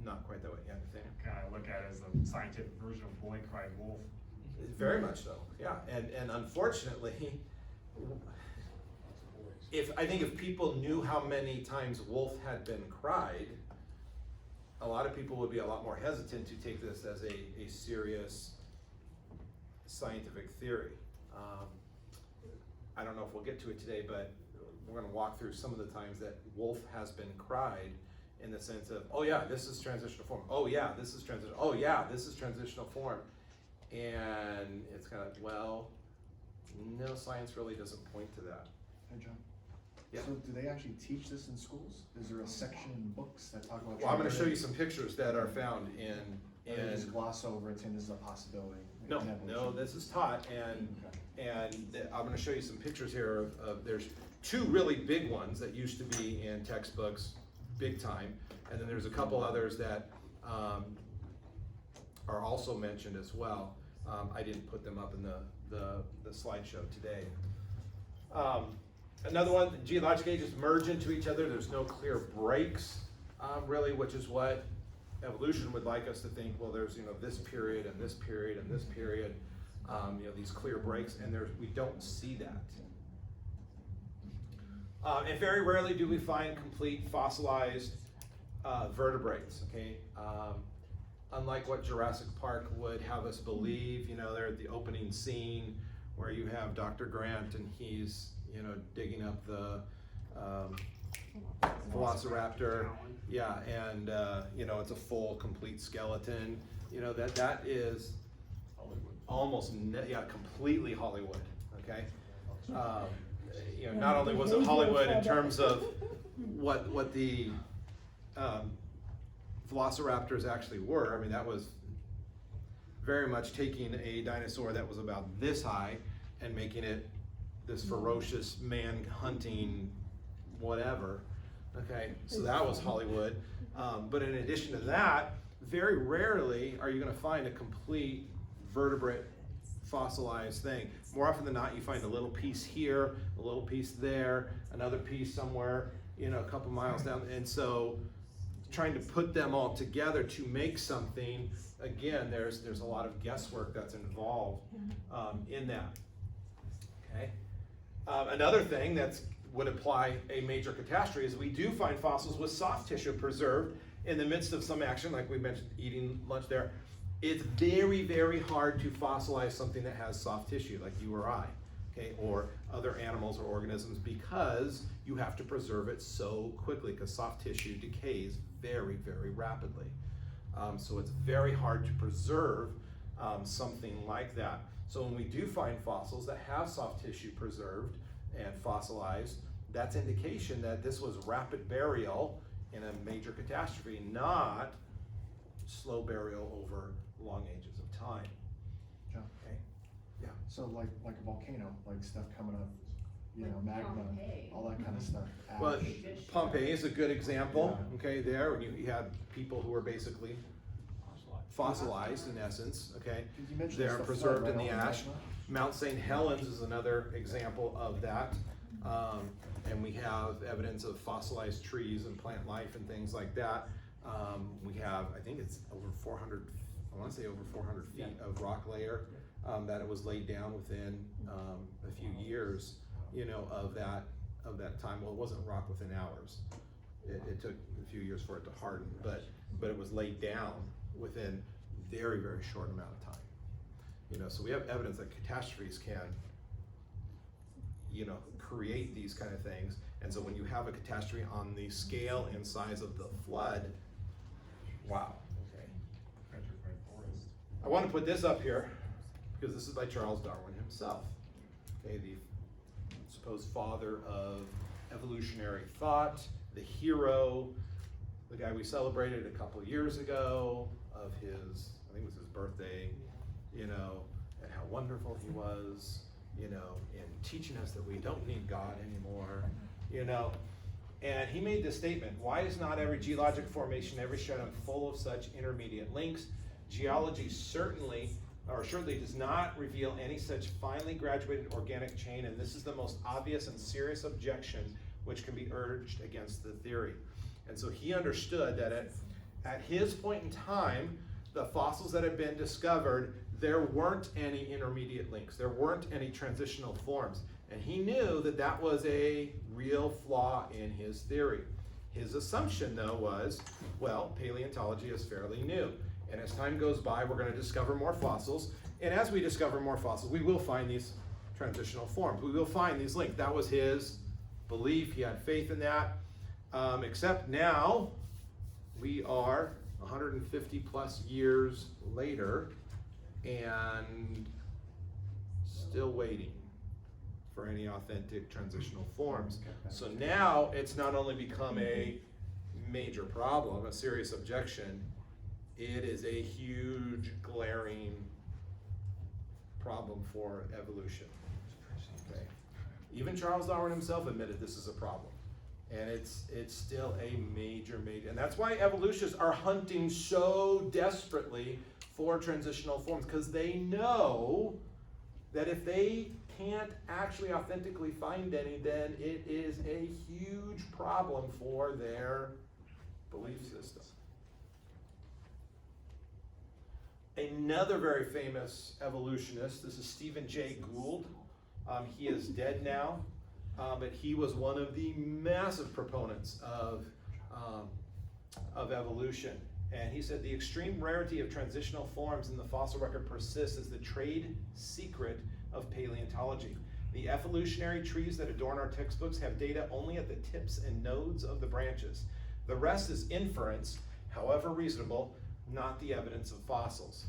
not quite that way. Yeah, the thing. Kind of look at it as the scientific version of boy cried wolf. Very much so, yeah. And unfortunately, I think if people knew how many times wolf had been cried, a lot of people would be a lot more hesitant to take this as a serious scientific theory. I don't know if we'll get to it today, but we're going to walk through some of the times that wolf has been cried in the sense of, oh yeah, this is transitional form. Oh yeah, this is transitional. Oh yeah, this is transitional form. And it's kind of, well, no, science really doesn't point to that. Hey, John. Yeah. So do they actually teach this in schools? Is there a section in books that talk about? Well, I'm going to show you some pictures that are found Or they just gloss over it, saying this is a possibility. No, this is taught, and I'm going to show you some pictures here of there's two really big ones that used to be in textbooks, big time, and then there's a couple others that are also mentioned as well. I didn't put them up in the slideshow today. Another one, the geologic ages merge into each other. There's no clear breaks, really, which is what evolution would like us to think. Well, there's this period and this period and this period, these clear breaks, and we don't see that. And very rarely do we find complete fossilized vertebrates. Okay. Unlike what Jurassic Park would have us believe, they're at the opening scene where you have Dr. Grant and he's, digging up the Velociraptor. Yeah, and it's a full, complete skeleton. That is almost, completely Hollywood, okay? Not only was it Hollywood in terms of what the velociraptors actually were. I mean, that was very much taking a dinosaur that was about this high and making it this ferocious man-hunting whatever. Okay, so that was Hollywood. But in addition to that, very rarely are you going to find a complete vertebrate fossilized thing. More often than not, you find a little piece here, a little piece there, another piece somewhere, a couple miles down. And so trying to put them all together to make something, again, there's a lot of guesswork that's involved in that. Okay. Another thing that would apply a major catastrophe is we do find fossils with soft tissue preserved in the midst of some action, like we mentioned, eating lunch there. It's very, very hard to fossilize something that has soft tissue, like you or I, okay, or other animals or organisms, because you have to preserve it so quickly, because soft tissue decays very, very rapidly. So it's very hard to preserve something like that. So when we do find fossils that have soft tissue preserved and fossilized, that's indication that this was rapid burial in a major catastrophe, not slow burial over long ages of time. Yeah. Okay. Yeah. So like a volcano, like stuff coming up, magma, Pompeii. all that kind of stuff. Well, Ash. Pompeii is a good example. Yeah. Okay, there when you had people who were basically fossilized in essence. Okay, 'Cause you mentioned they it's are the preserved flood, in right, the all the ash. magma? Mount St. Helens is another example of that. And we have evidence of fossilized trees and plant life and things like that. We have, I think it's over 400, I want to say over 400 feet of rock layer that it was laid down within a few years, of that time. Well, it wasn't rock within hours. It took a few years for it to harden, but it was laid down within very, very short amount of time. So we have evidence that catastrophes can, create these kind of things. And so when you have a catastrophe on the scale and size of the flood, wow, okay. Petrified forest. I want to put this up here because this is by Charles Darwin himself, okay, the supposed father of evolutionary thought, the hero, the guy we celebrated a couple years ago of his, I think it was his birthday, and how wonderful he was, in teaching us that we don't need God anymore, And he made this statement: why is not every geologic formation ever shown full of such intermediate links? Geology surely does not reveal any such finely graduated organic chain, and this is the most obvious and serious objection which can be urged against the theory. And so he understood that at his point in time, the fossils that had been discovered, there weren't any intermediate links. There weren't any transitional forms. And he knew that that was a real flaw in his theory. His assumption, though, was, well, paleontology is fairly new. And as time goes by, we're going to discover more fossils. And as we discover more fossils, we will find these transitional forms. We will find these links. That was his belief. He had faith in that. Except now, we are 150 plus years later and still waiting for any authentic transitional forms. So now it's not only become a major problem, a serious objection, it is a huge glaring problem for evolution. Okay. Even Charles Darwin himself admitted this is a problem. And it's still a major, and that's why evolutionists are hunting so desperately for transitional forms, because they know that if they can't actually authentically find any, then it is a huge problem for their belief system. Another very famous evolutionist, this is Stephen J. Gould. He is dead now, but he was one of the massive proponents of evolution. And he said the extreme rarity of transitional forms in the fossil record persists as the trade secret of paleontology. The evolutionary trees that adorn our textbooks have data only at the tips and nodes of the branches. The rest is inference, however reasonable, not the evidence of fossils.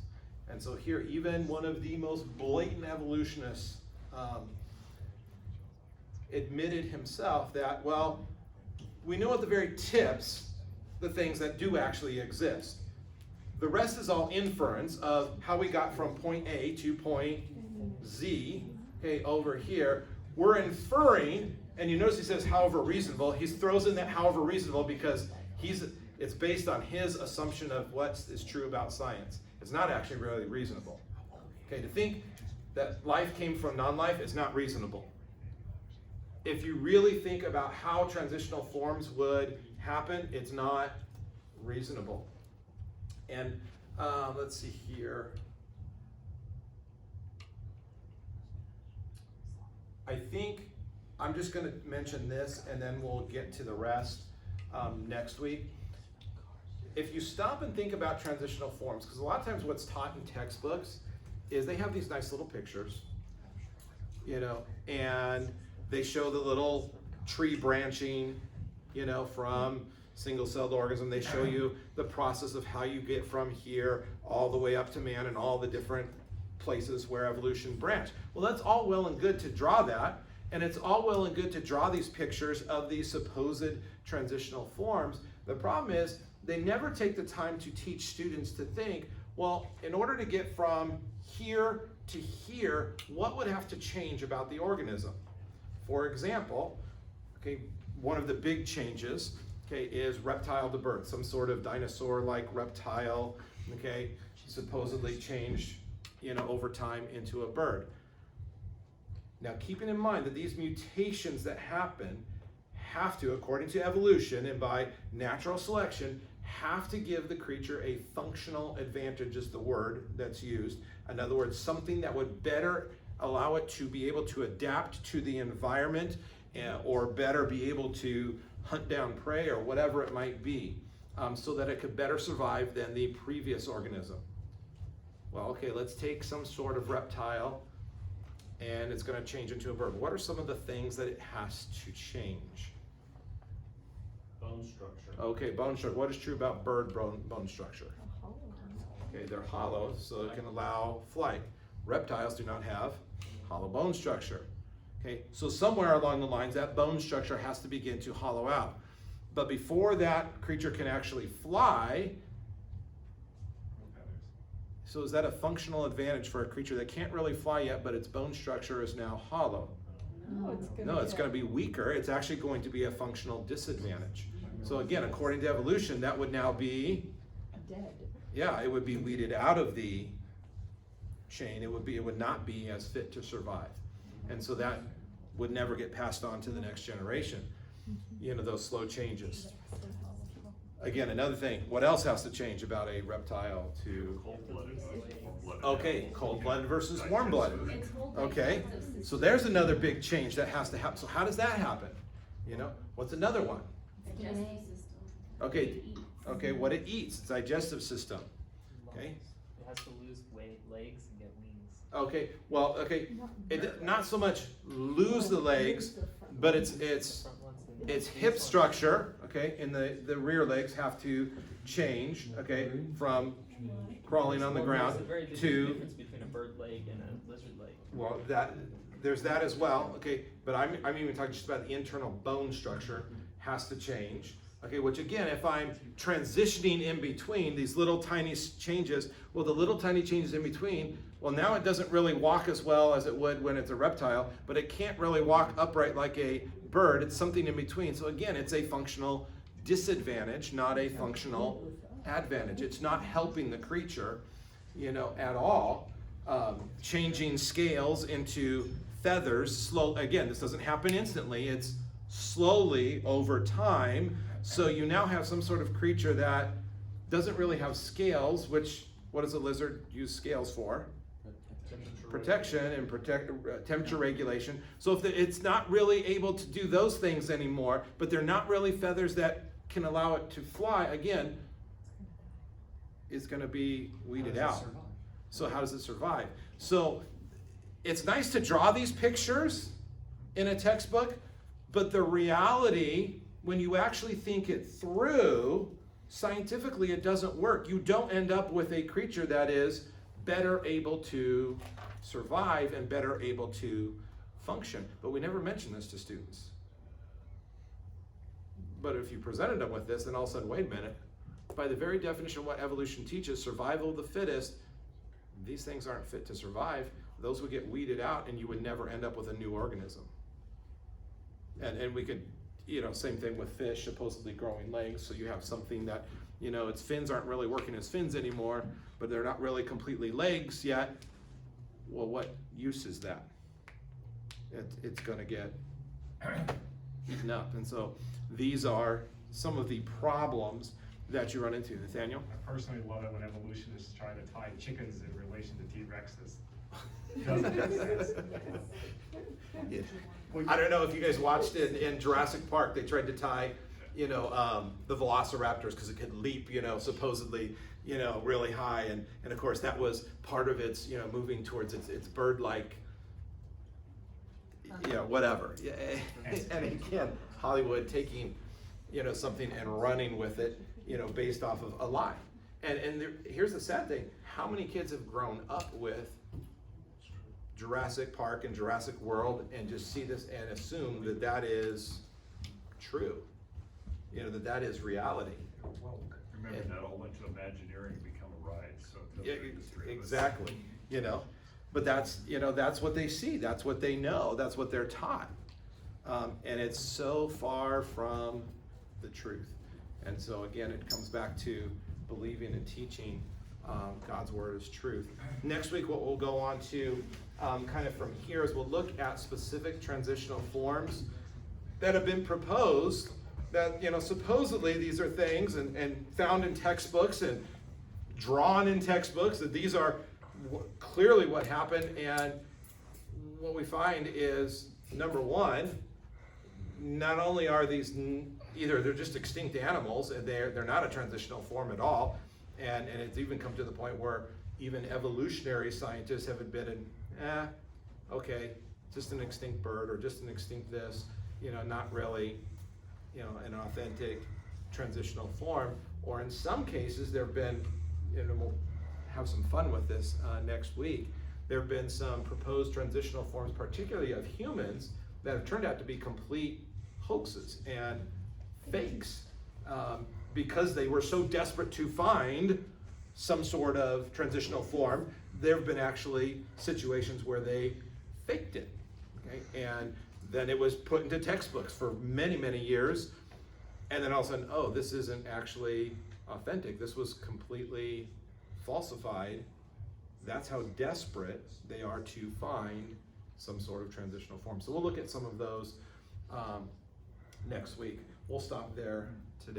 And so here, even one of the most blatant evolutionists admitted himself that, well, we know at the very tips the things that do actually exist. The rest is all inference of how we got from point A to point Z, okay, over here. We're inferring, and you notice he says however reasonable. He throws in that however reasonable because it's based on his assumption of what is true about science. It's not actually really reasonable. Okay, to think that life came from non-life is not reasonable. If you really think about how transitional forms would happen, it's not reasonable. And let's see here. I think I'm just going to mention this and then we'll get to the rest next week. If you stop and think about transitional forms, because a lot of times what's taught in textbooks is they have these nice little pictures, you know, and they show the little tree branching, you know, from single-celled organism. They show you the process of how you get from here all the way up to man and all the different places where evolution branched. Well, that's all well and good to draw that, and it's all well and good to draw these pictures of these supposed transitional forms. The problem is they never take the time to teach students to think, well, in order to get from here to here, what would have to change about the organism? For example, okay, one of the big changes, okay, is reptile to bird, some sort of dinosaur-like reptile, okay, supposedly changed, you know, over time into a bird. Now, keeping in mind that these mutations that happen have to, according to evolution and by natural selection, have to give the creature a functional advantage is the word that's used. In other words, something that would better allow it to be able to adapt to the environment or better be able to hunt down prey or whatever it might be, so that it could better survive than the previous organism. Well, okay, let's take some sort of reptile and it's going to change into a bird. What are some of the things that it has to change? Bone structure. Okay, bone structure. What is true about bird bone structure? Okay, they're hollow, so it can allow flight. Reptiles do not have hollow bone structure. Okay, so somewhere along the lines, that bone structure has to begin to hollow out. But before that creature can actually fly, so is that a functional advantage for a creature that can't really fly yet, but its bone structure is now hollow? No, it's going to be weaker. It's actually going to be a functional disadvantage. So again, according to evolution, that would now be dead. Yeah, it would be weeded out of the chain. It would not be as fit to survive. And so that would never get passed on to the next generation. You know, those slow changes. Again, another thing, what else has to change about a reptile to... Cold-blooded. Okay, cold-blooded versus warm-blooded. Okay, so there's another big change that has to happen. So how does that happen? You know, what's another one? Okay, what it eats, its digestive system. Okay. It has to lose legs and get wings. Okay, well, okay, not so much lose the legs, but its hip structure, okay, in the rear legs have to change, okay, from crawling on the ground There's a very big to, difference between a bird leg and a lizard leg. well, there's that as well, okay, but I'm even talking just about the internal bone structure has to change. Okay, which again, if I'm transitioning in between these little tiny changes, well, the little tiny changes in between, well, now it doesn't really walk as well as it would when it's a reptile, but it can't really walk upright like a bird. It's something in between. So again, it's a functional disadvantage, not a functional advantage. It's not helping the creature, you know, at all. Changing scales into feathers, again, this doesn't happen instantly. It's slowly over time. So you now have some sort of creature that doesn't really have scales, which, what does a lizard use scales for? Protection and temperature regulation. So if it's not really able to do those things anymore, but they're not really feathers that can allow it to fly, again, it's going to be weeded out. So how does it survive? So it's nice to draw these pictures in a textbook, but the reality, when you actually think it through, scientifically it doesn't work. You don't end up with a creature that is better able to survive and better able to function. But we never mention this to students. But if you presented them with this, then all of a sudden, wait a minute, by the very definition of what evolution teaches, survival of the fittest, these things aren't fit to survive. Those would get weeded out and you would never end up with a new organism. And we could, same thing with fish supposedly growing legs. So you have something that, its fins aren't really working as fins anymore, but they're not really completely legs yet. Well, what use is that? It's gonna get eaten up. And so these are some of the problems that you run into. Nathaniel? I personally love it when evolutionists try to tie chickens in relation to T-Rexes. Doesn't make sense. Yeah. I don't know if you guys watched it in Jurassic Park. They tried to tie, the velociraptors because it could leap, supposedly, really high, and of course that was part of its, moving towards its bird-like, whatever. Yeah. And again, Hollywood taking, something and running with it, based off of a lie. And here's the sad thing: how many kids have grown up with Jurassic Park and Jurassic World and just see this and assume that that is true, that is reality. Well, remember that all went to Imagineering to become a ride, so it Yeah, feels like the three of us. exactly. But that's what they see, that's what they know, that's what they're taught, and it's so far from the truth. And so again, it comes back to believing and teaching God's word is truth. Next week, what we'll go on to kind of from here is we'll look at specific transitional forms that have been proposed that, supposedly these are things and found in textbooks and drawn in textbooks, that these are clearly what happened. And what we find is, number one, not only are these either they're just extinct animals and they're not a transitional form at all, and it's even come to the point where even evolutionary scientists have admitted, okay, just an extinct bird or just an extinct this, not really, an authentic transitional form. Or in some cases, there have been, we'll have some fun with this next week, there have been some proposed transitional forms, particularly of humans, that have turned out to be complete hoaxes and fakes, because they were so desperate to find some sort of transitional form. There have been actually situations where they faked it, okay? And then it was put into textbooks for many, many years, and then all of a sudden, oh, this isn't actually authentic. This was completely falsified. That's how desperate they are to find some sort of transitional form. So we'll look at some of those next week. We'll stop there today.